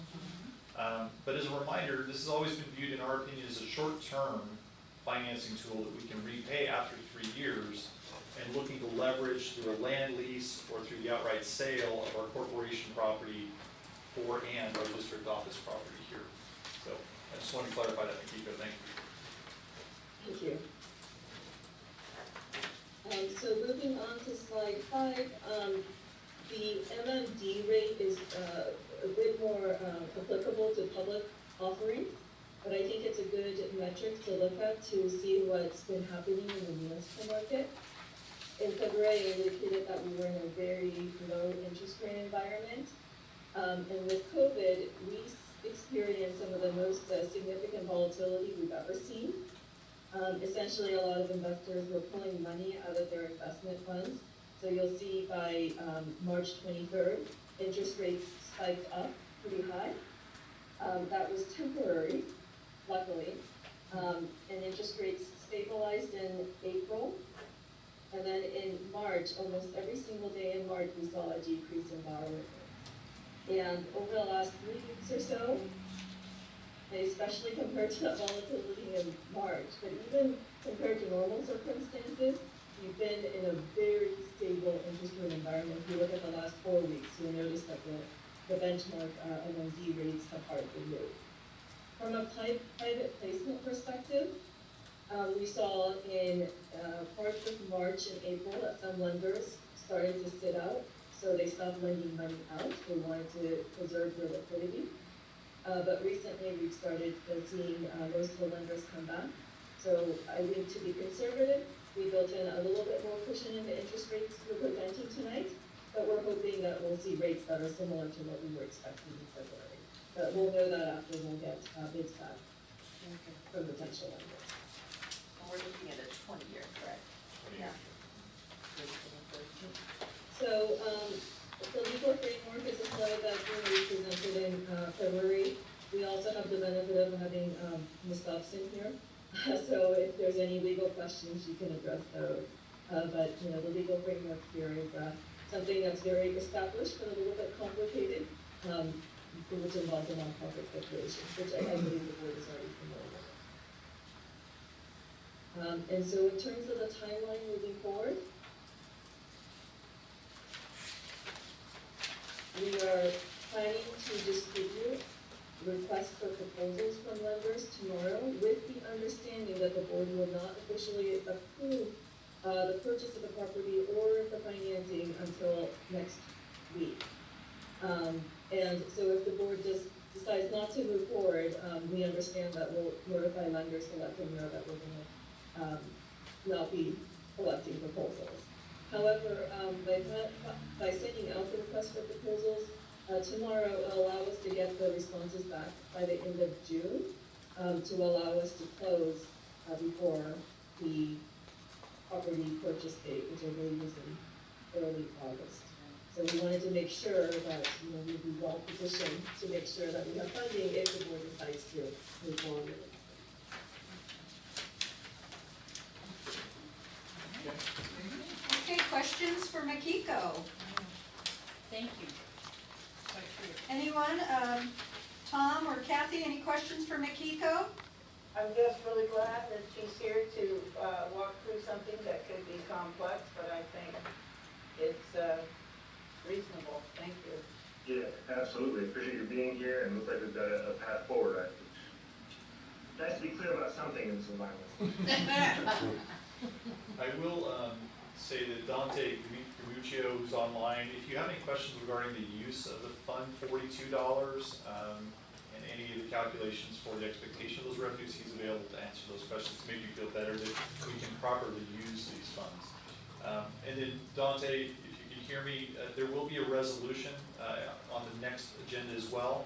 But as a reminder, this has always been viewed, in our opinion, as a short-term financing tool that we can repay after 3 years, and looking to leverage through a land lease or through the outright sale of our corporation property for and our district office property here. So I just want to clarify that, Makika. Thank you. Thank you. So moving on to slide 5, the MMD rate is a bit more applicable to public offerings, but I think it's a good metric to look at to see what's been happening in the municipal market. In February, I indicated that we were in a very low interest rate environment, and with COVID, we experienced some of the most significant volatility we've ever seen. Essentially, a lot of investors were pulling money out of their investment funds. So you'll see by March 23rd, interest rates spiked up pretty high. That was temporary, luckily, and interest rates stabilized in April. And then in March, almost every single day in March, we saw a decrease in borrowing. And over the last 3 weeks or so, especially compared to the volatility in March, but even compared to normal circumstances, we've been in a very stable interest rate environment. If you look at the last 4 weeks, you'll notice that the benchmark MMD rates have hardly moved. From a private placement perspective, we saw in parts of March and April that some lenders started to sit out, so they stopped lending money out. They wanted to preserve their liquidity. But recently we've started seeing most of the lenders come back. So I think to be conservative, we built in a little bit more cushion in the interest rates we're presenting tonight, but we're hoping that we'll see rates that are similar to what we were expecting in February. But we'll know that after we'll get bids back. from potential lenders. And we're looking at a 20-year, correct? Yeah. So, the legal framework is a slide that we presented in February. We also have the benefit of having Ms. Dobson here. So if there's any legal questions, you can address those. But, you know, the legal framework here is something that's very established, but a little bit complicated, which involves a nonprofit corporation, which I believe the board is already familiar with. And so in terms of the timeline moving forward, we are planning to distribute requests for proposals from lenders tomorrow with the understanding that the board will not officially approve the purchase of the property or the financing until next week. And so if the board just decides not to move forward, we understand that we'll notify lenders to let them know that we're gonna not be collecting proposals. However, by sending out the request for proposals, tomorrow will allow us to get the responses back by the end of June, to allow us to close before the property purchase date, which I believe is in early August. So we wanted to make sure that, you know, we'd be well positioned to make sure that we have funding if the board decides to move forward with it. Okay, questions for Makiko? Thank you. Quite clear. Anyone? Tom or Kathy, any questions for Makiko? I'm just really glad that she's here to walk through something that could be complex, but I think it's reasonable. Thank you. Yeah, absolutely. Appreciate you being here, and looks like we've got a path forward. Nice to be clear about something in this environment. I will say that Dante Gamuccio, who's online, if you have any questions regarding the use of the fund, $42, and any of the calculations for the expectation of those revenues, he's available to answer those questions to make you feel better that we can properly use these funds. And then Dante, if you can hear me, there will be a resolution on the next agenda as well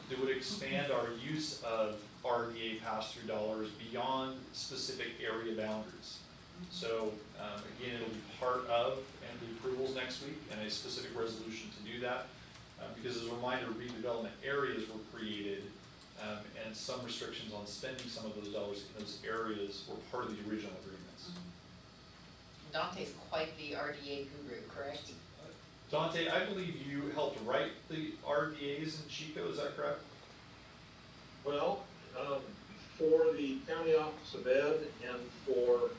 that would expand our use of RDA pass-through dollars beyond specific area boundaries. So again, it'll be part of the approvals next week and a specific resolution to do that. Because as a reminder, redevelopment areas were created and some restrictions on spending some of those dollars in those areas were part of the original agreements. Dante's quite the RDA guru, correct? Dante, I believe you helped write the RDAs in Chico, is that correct? Well, for the county office of ed and for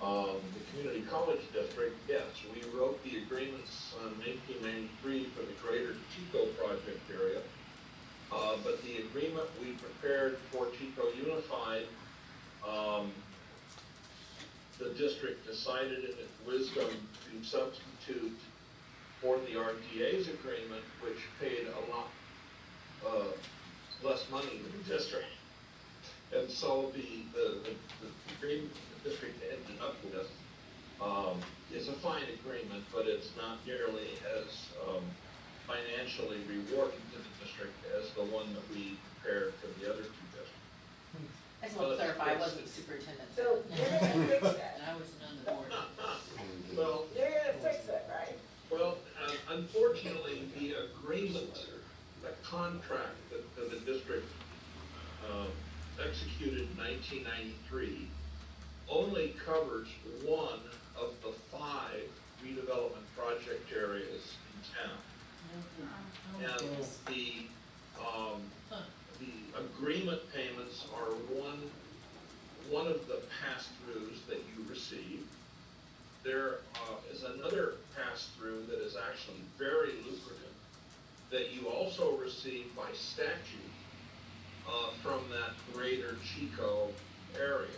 the community college district, yes, we wrote the agreements in 1993 for the greater Chico project area. But the agreement we prepared for Chico Unified, the district decided in its wisdom to substitute for the RTA's agreement, which paid a lot less money to the district. And so the agreement the district ended up with is a fine agreement, but it's not nearly as financially rewarding to the district as the one that we prepared for the other two districts. I just want to clarify, I wasn't the superintendent. So you're gonna fix that. I was on the board. Well, You're gonna fix it, right? well, unfortunately, the agreement, the contract that the district executed in 1993 only covers one of the 5 redevelopment project areas in town. And the agreement payments are one of the pass-throughs that you receive. There is another pass-through that is actually very lucrative that you also receive by statute from that greater Chico area.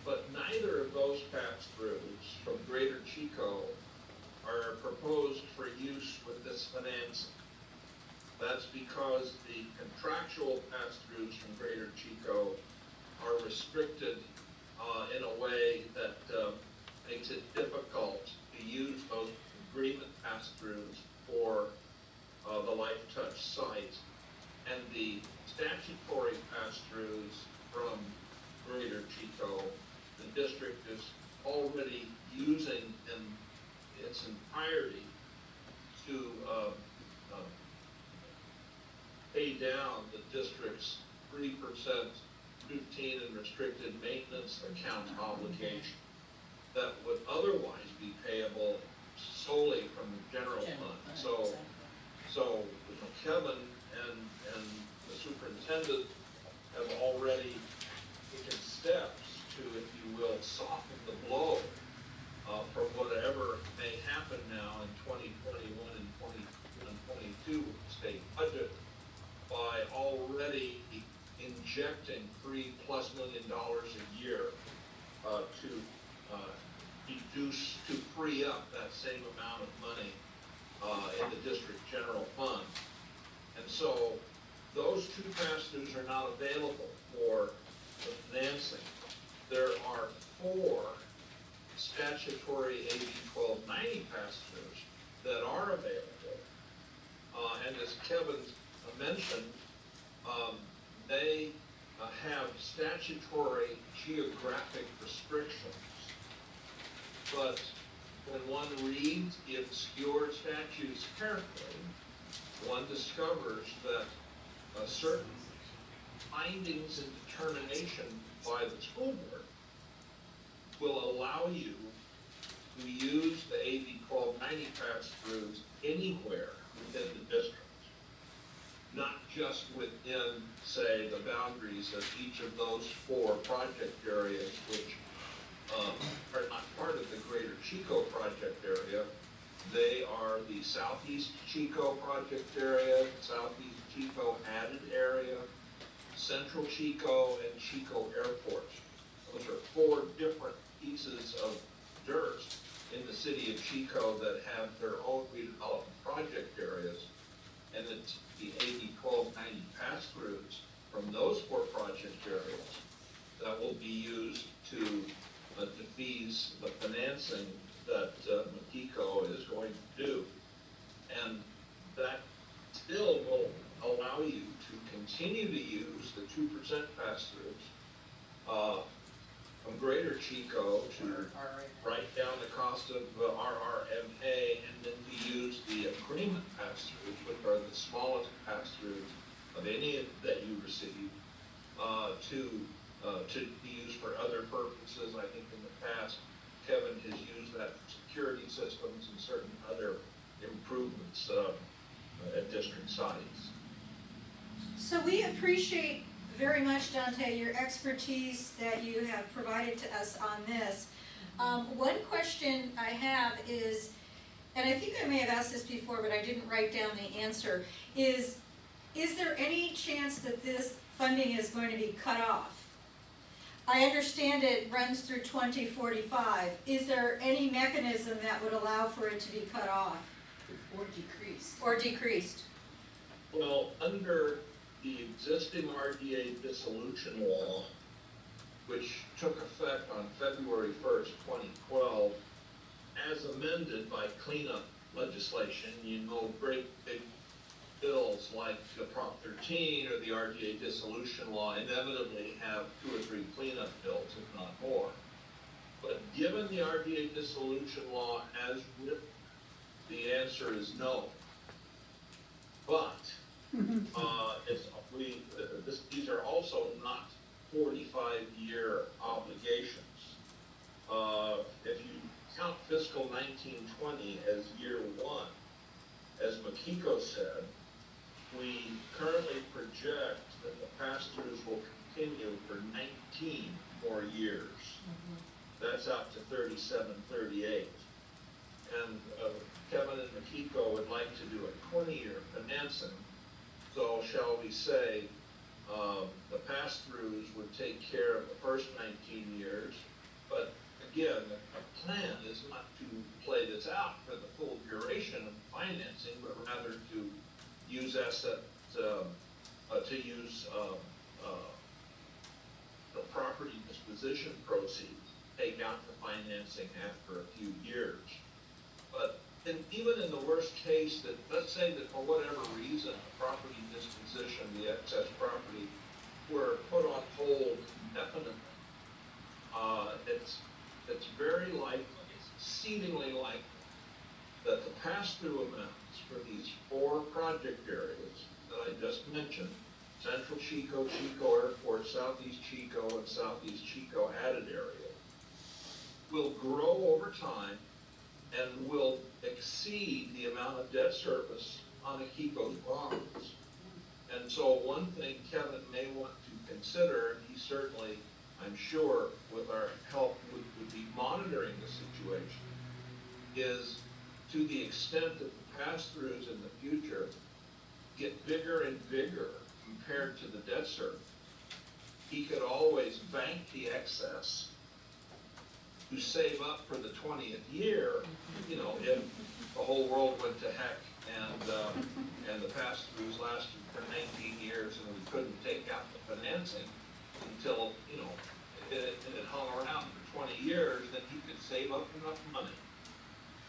But neither of those pass-throughs from greater Chico are proposed for use with this financing. That's because the contractual pass-throughs from greater Chico are restricted in a way that makes it difficult to use those agreement pass-throughs for the Life Touch site. And the statutory pass-throughs from Greater Chico, the district is already using in its entirety to pay down the district's 3% routine and restricted maintenance account obligation that would otherwise be payable solely from the general fund. So Kevin and the superintendent have already taken steps to, if you will, soften the blow for whatever may happen now in 2021 and 2022 with the state budget by already injecting $3+ million a year to reduce, to free up that same amount of money in the district general fund. And so those two pass-throughs are not available for the financing. There are 4 statutory AB 1290 pass-throughs that are available. And as Kevin mentioned, they have statutory geographic restrictions. But when one reads the obscure statutes carefully, one discovers that certain findings and determination by the school board will allow you to use the AB 1290 pass-throughs anywhere within the district, not just within, say, the boundaries of each of those 4 project areas, which are not part of the Greater Chico project area. They are the Southeast Chico project area, Southeast Chico added area, Central Chico, and Chico Airport. Those are 4 different pieces of dirt in the city of Chico that have their own redevelopment project areas. And it's the AB 1290 pass-throughs from those 4 project areas that will be used to defease the financing that Makiko is going to do. And that still will allow you to continue to use the 2% pass-throughs from Greater Chico to write down the cost of RRMA, and then to use the agreement pass-throughs, which are the smallest pass-throughs of any that you receive, to be used for other purposes. I think in the past, Kevin has used that for security systems and certain other improvements at district sites. So we appreciate very much, Dante, your expertise that you have provided to us on this. One question I have is, and I think I may have asked this before, but I didn't write down the answer, is there any chance that this funding is going to be cut off? I understand it runs through 2045. Is there any mechanism that would allow for it to be cut off? Or decreased. Or decreased? Well, under the existing RDA dissolution law, which took effect on February 1st, 2012, as amended by cleanup legislation, great big bills like the Prop 13 or the RDA dissolution law inevitably have 2 or 3 cleanup bills, if not more. But given the RDA dissolution law as written, the answer is no. But these are also not 45-year obligations. If you count fiscal 1920 as year 1, as Makiko said, we currently project that the pass-throughs will continue for 19 more years. That's out to 37, 38. And Kevin and Makiko would like to do a 20-year financing. So shall we say the pass-throughs would take care of the first 19 years, but again, the plan is not to play this out for the full duration of financing, but rather to use the property disposition proceeds, take out the financing after a few years. But even in the worst case that, let's say that for whatever reason, the property disposition of the excess property were put on hold indefinitely. It's very likely, exceedingly likely, that the pass-through amounts for these 4 project areas that I just mentioned, Central Chico, Chico Airport, Southeast Chico, and Southeast Chico added area, will grow over time and will exceed the amount of debt service on Chico's bonds. And so one thing Kevin may want to consider, and he certainly, I'm sure, with our help, would be monitoring the situation, is to the extent that the pass-throughs in the future get bigger and bigger compared to the debt service, he could always bank the excess to save up for the 20th year, you know, if the whole world went to heck and the pass-throughs lasted for 19 years and we couldn't take out the financing until, you know, it hung around for 20 years, then he could save up enough money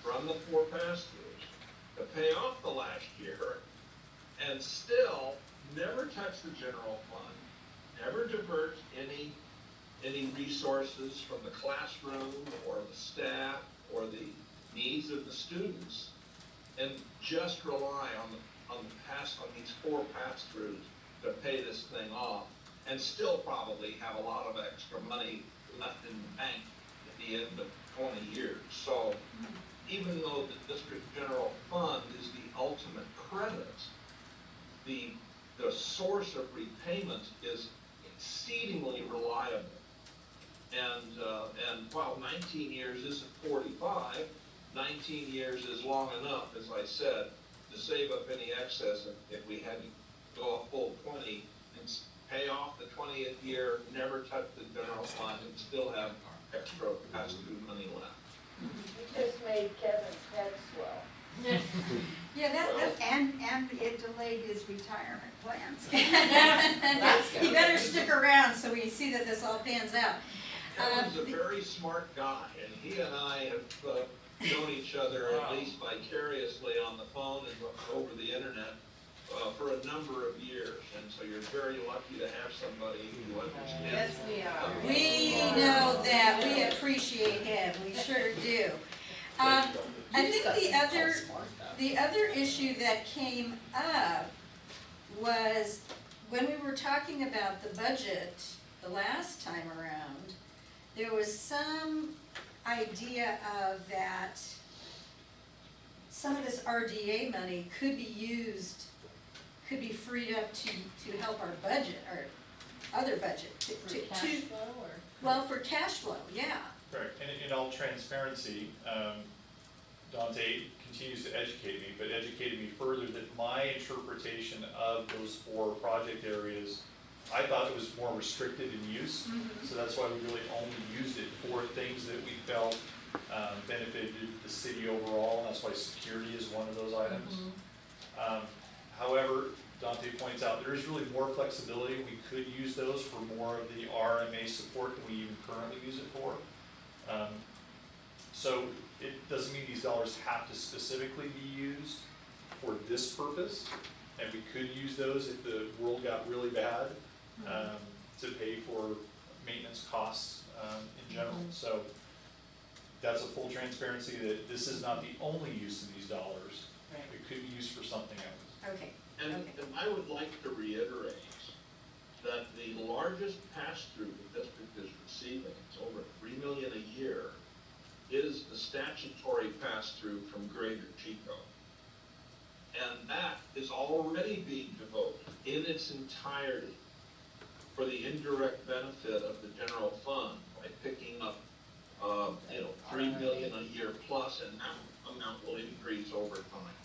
from the 4 pass-throughs to pay off the last year and still never touch the general fund, never divert any resources from the classroom or the staff or the needs of the students, and just rely on these 4 pass-throughs to pay this thing off, and still probably have a lot of extra money left in the bank at the end of 20 years. So even though the district general fund is the ultimate credit, the source of repayment is exceedingly reliable. And while 19 years isn't 45, 19 years is long enough, as I said, to save up any excess if we had to go a full 20 and pay off the 20th year, never touch the general fund, and still have extra pass-through money left. You just made Kevin's head swell. Yeah, and it delayed his retirement plans. That's good. He better stick around so we see that this all pans out. Kevin's a very smart guy, and he and I have known each other at least vicariously on the phone and over the internet for a number of years, and so you're very lucky to have somebody who understands. Yes, we are. We know that, we appreciate him, we sure do. I think the other issue that came up was when we were talking about the budget the last time around, there was some idea of that some of this RDA money could be used, could be freed up to help our budget, or other budget, well, for cash flow, yeah. Right, and in all transparency, Dante continues to educate me, but educated me further that my interpretation of those 4 project areas, I thought it was more restricted in use. So that's why we really only used it for things that we felt benefited the city overall, and that's why security is one of those items. However, Dante points out there is really more flexibility. We could use those for more of the RMA support than we even currently use it for. So it doesn't mean these dollars have to specifically be used for this purpose, and we could use those if the world got really bad to pay for maintenance costs in general. So that's a full transparency that this is not the only use of these dollars. It could be used for something else. Okay. And I would like to reiterate that the largest pass-through the district is receiving, it's over $3 million a year, is the statutory pass-through from Greater Chico. And that is already being devoted in its entirety for the indirect benefit of the general fund by picking up, $3 million a year plus, and that amount will increase over time,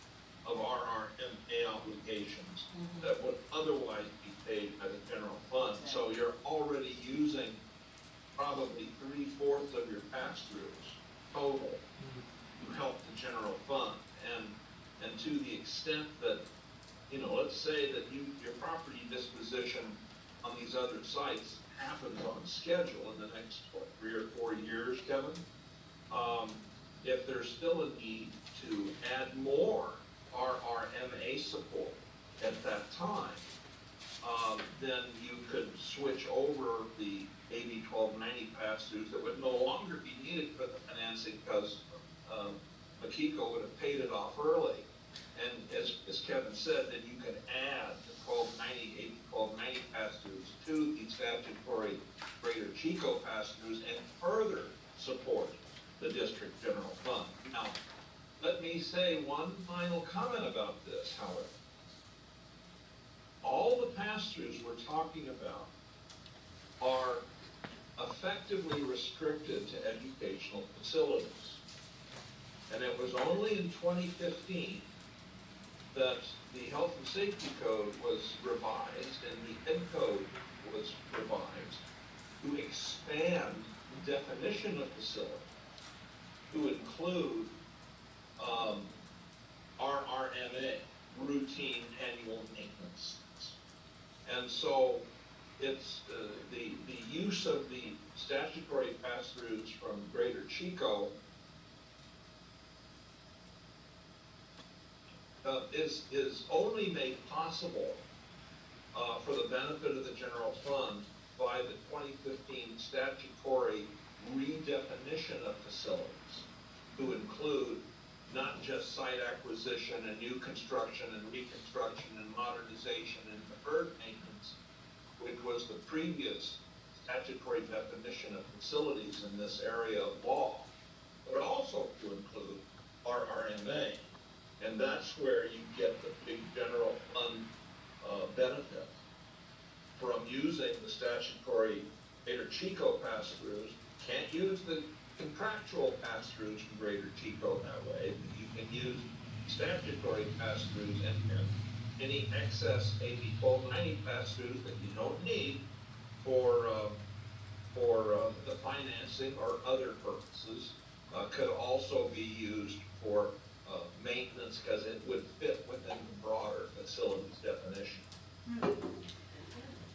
of RRMA obligations that would otherwise be paid by the general fund. So you're already using probably 3/4 of your pass-throughs total to help the general fund. And to the extent that, let's say that your property disposition on these other sites happens on schedule in the next, 3 or 4 years, Kevin? If there's still a need to add more RRMA support at that time, then you could switch over the AB 1290 pass-throughs that would no longer be needed for the financing because Chico would have paid it off early. And as Kevin said, then you could add the 1290, AB 1290 pass-throughs to the statutory Greater Chico pass-throughs and further support the district general fund. Now, let me say one final comment about this, however. All the pass-throughs we're talking about are effectively restricted to educational facilities. And it was only in 2015 that the Health and Safety Code was revised and the Ed Code was revised to expand the definition of facility to include RRMA, routine annual maintenance. And so it's the use of the statutory pass-throughs from Greater Chico is only made possible for the benefit of the general fund by the 2015 statutory redefinition of facilities to include not just site acquisition and new construction and reconstruction and modernization and deferred maintenance, which was the previous statutory definition of facilities in this area of law, but also to include RRMA. And that's where you get the big general fund benefit from using the statutory Greater Chico pass-throughs. Can't use the contractual pass-throughs from Greater Chico that way. You can use statutory pass-throughs and any excess AB 1290 pass-throughs that you don't need for the financing or other purposes could also be used for maintenance because it would fit within the broader facilities definition.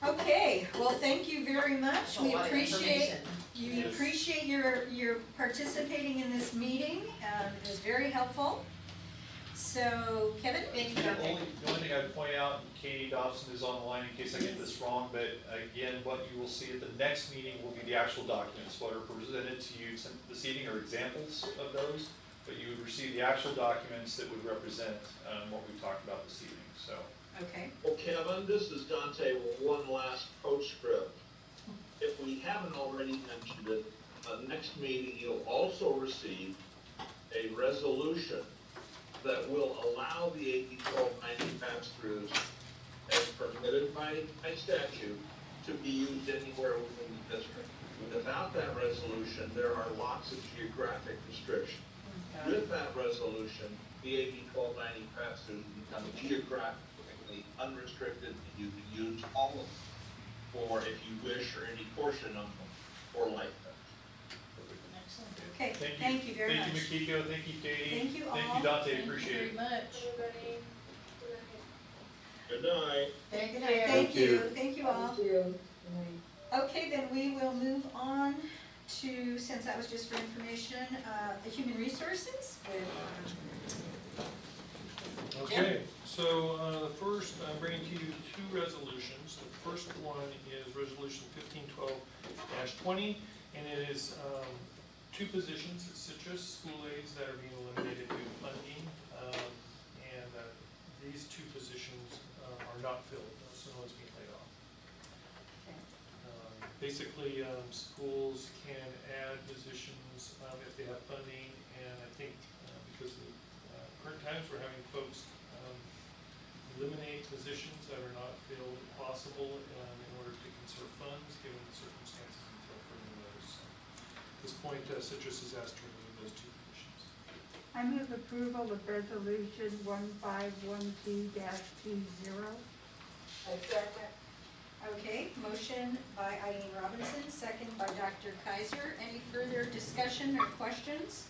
Okay, well, thank you very much. That's a We lot of appreciate, information. appreciate your participating in this meeting. It was very helpful. So, Kevin? Thank you, The Dr. only thing I'd point out, and Katie Dobson is on the line in case I get this wrong, but again, what you will see at the next meeting will be the actual documents. What are presented to you this evening are examples of those, but you would receive the actual documents that would represent what we've talked about this evening, so. Okay. Well, Kevin, this is Dante with one last postscript. If we haven't already mentioned it, next meeting you'll also receive a resolution that will allow the AB 1290 pass-throughs as permitted by statute to be used anywhere within the district. Without that resolution, there are lots of geographic restrictions. With that resolution, the AB 1290 pass-throughs become geographically unrestricted, and you can use all of them for, if you wish, or any portion of them for lifetime. Okay, thank you very much. Thank you, Makiko, thank you, Katie. Thank you all. Thank you, Dante, appreciate it. Thank you very much. Good night. Thank you. Thank you, thank you all. Thank you. Okay, then we will move on to, since that was just for information, the human resources with, Okay, so the first, I'm bringing to you two resolutions. The first one is Resolution 1512-20, and it is two positions at Citrus school aides that are being eliminated due to funding, and these two positions are not filled, so no one's being laid off. Basically, schools can add positions if they have funding, and I think because of the current times, we're having folks eliminate positions that are not filled possible in order to conserve funds, given the circumstances until further notice. At this point, Citrus is asked to remove those two positions. I move approval of resolution 1512-20. I second. okay, motion by Eileen Robinson, second by Dr. Kaiser. Any further discussion or questions?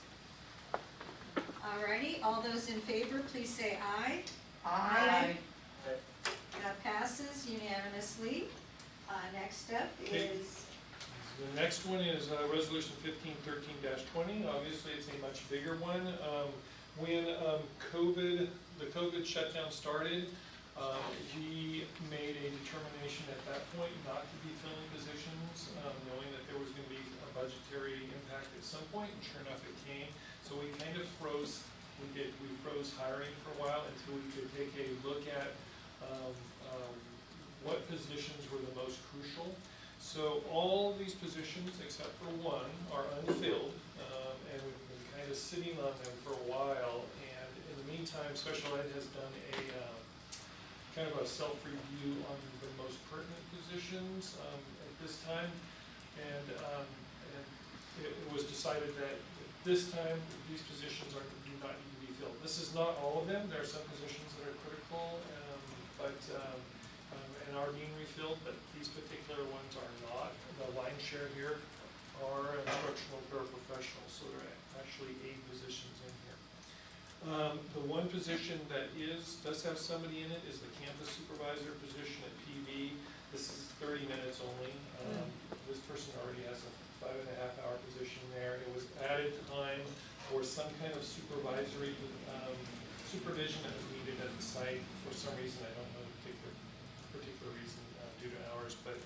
Alrighty, all those in favor, please say aye. Aye. That passes unanimously. Next up is, The next one is Resolution 1513-20. Obviously, it's a much bigger one. When the COVID shutdown started, He made a determination at that point not to be filling positions, knowing that there was gonna be a budgetary impact at some point, and sure enough, it came. So we kind of froze, we froze hiring for a while until we could take a look at, what positions were the most crucial. So all these positions, except for one, are unfilled, and we've been kind of sitting on them for a while. And in the meantime, Special Ed has done a, kind of a self-review on the most pertinent positions, at this time. And it was decided that this time, these positions do not need to be filled. This is not all of them. There are some positions that are critical, and are being refilled, but these particular ones are not. The lion's share here are instructional paraprofessionals, so there are actually 8 positions in here. The one position that does have somebody in it is the campus supervisor position at PV. This is 30 minutes only. This person already has a 5.5-hour position there. It was added time for some kind of supervisory supervision that was needed at the site for some reason. I don't know the particular reason due to hours, but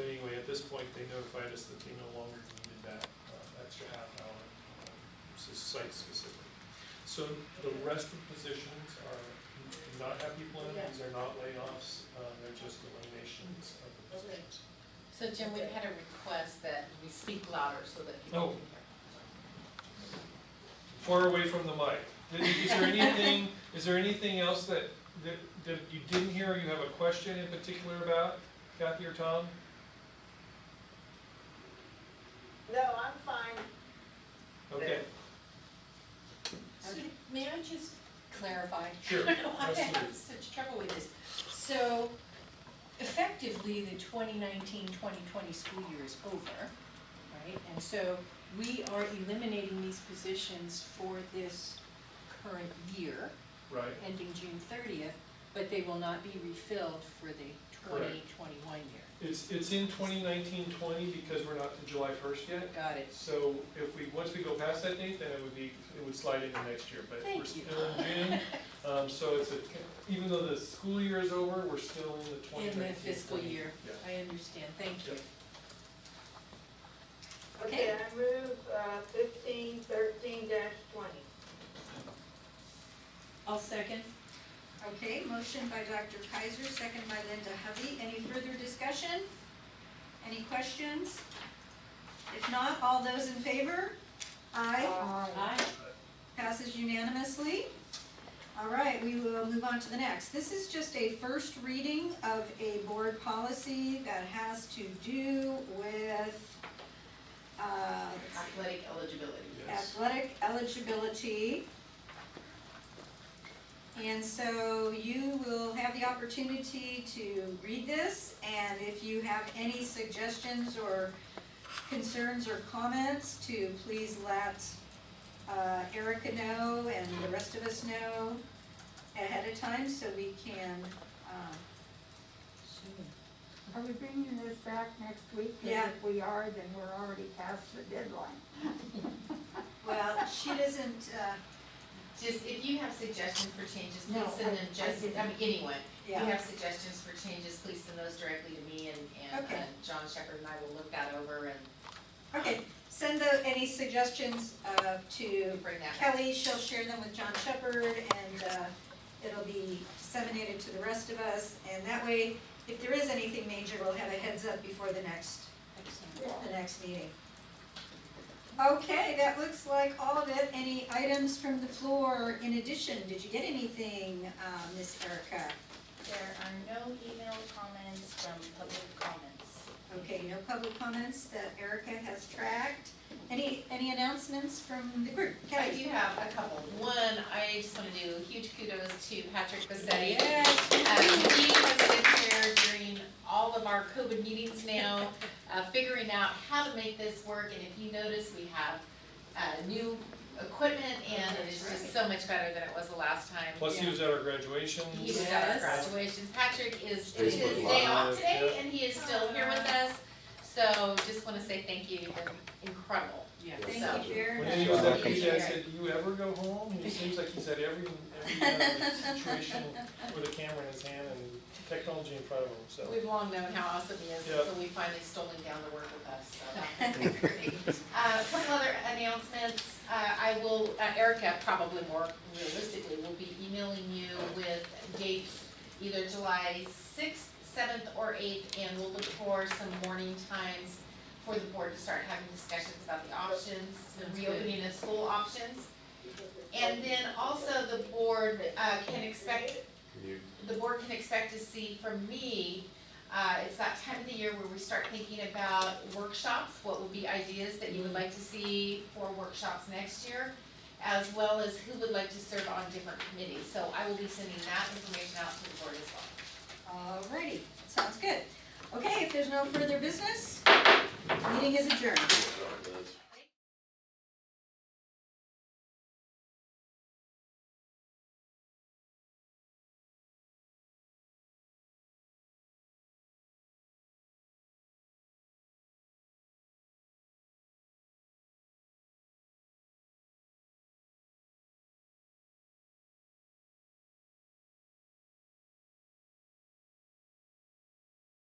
anyway, at this point, they notified us that they no longer needed that extra half hour. This is site specific. So the rest of the positions are not have people in. These are not layoffs. They're just eliminations of the positions. So Jim, we've had a request that we speak louder so that people can hear. Far away from the mic. Is there anything else that you didn't hear or you have a question in particular about, Kathy or Tom? No, I'm fine. Okay. So may I just clarify? Sure, I don't know why I absolutely. have such trouble with this. So effectively, the 2019-2020 school year is over, right? And so we are eliminating these positions for this current year, Right. ending June 30th, but they will not be refilled for the 2021 year. It's in 2019-20 because we're not to July 1st yet. Got it. So once we go past that date, then it would slide into next year, but we're Thank you. still in June. So even though the school year is over, we're still in the 2019-20. In the fiscal year. Yeah. I understand. Thank you. Yep. Okay, I move 1513-20. I'll second. Okay, motion by Dr. Kaiser, second by Linda Hovey. Any further discussion? Any questions? If not, all those in favor? Aye. Aye. Passes unanimously. All right, we will move on to the next. This is just a first reading of a board policy that has to do with Athletic eligibility. Yes. athletic eligibility. And so you will have the opportunity to read this, and if you have any suggestions or concerns or comments, to please let Erica know and the rest of us know ahead of time so we can, Are we bringing this back next week? 'Cause Yeah. if we are, then we're already past the deadline. well, she doesn't, Just, if you have suggestions for changes, No, please send them I just, didn't. I mean, anyone. If you yeah, have suggestions for changes, please send those directly to me and Okay. John Shepherd and I will look that over and okay. Send any suggestions to bring that. Kelly. She'll share them with John Shepherd, and it'll be disseminated to the rest of us. And that way, if there is anything major, we'll have a heads up before the next meeting. Okay, that looks like all of it. Any items from the floor in addition? Did you get anything, Miss Erica? There are no email comments from public comments. Okay, no public comments that Erica has tracked. Any announcements from the group? I Kelly? do have a couple. One, I just want to do huge kudos to Patrick Bassetti. Yes. He has been there during all of our COVID meetings now, figuring out how to make this work. And if you notice, we have new equipment, and it is just so much better than it was the last time. Plus he was at our graduation. He was at our graduations. Patrick is, it is his Facebook day off Live, today, yeah. and he is still here with us. So just want to to say thank you, you've been incredible. Yeah. Thank So- you very When much. he was at Welcome. PJ, I said, do you ever go home? He seems like he's at every situation with a camera in his hand and technology in front of him, so. We've long known how awesome he is, Yep. so we finally stolen down to work with us, so that's great. A couple other announcements, I will, Erica probably more realistically will be emailing you with dates, either July 6th, 7th, or 8th, and we'll look for some morning times for the board to start having discussions about the options, the Sounds reopening of school options. And then also the board can expect the board can expect to see from me, it's that time of the year where we start thinking about workshops, what would be ideas that you would like to see for workshops next year, as well as who would like to serve on different committees. So I will be sending that information out to the board as well. Alrighty, sounds good. Okay, if there's no further business, meeting is adjourned.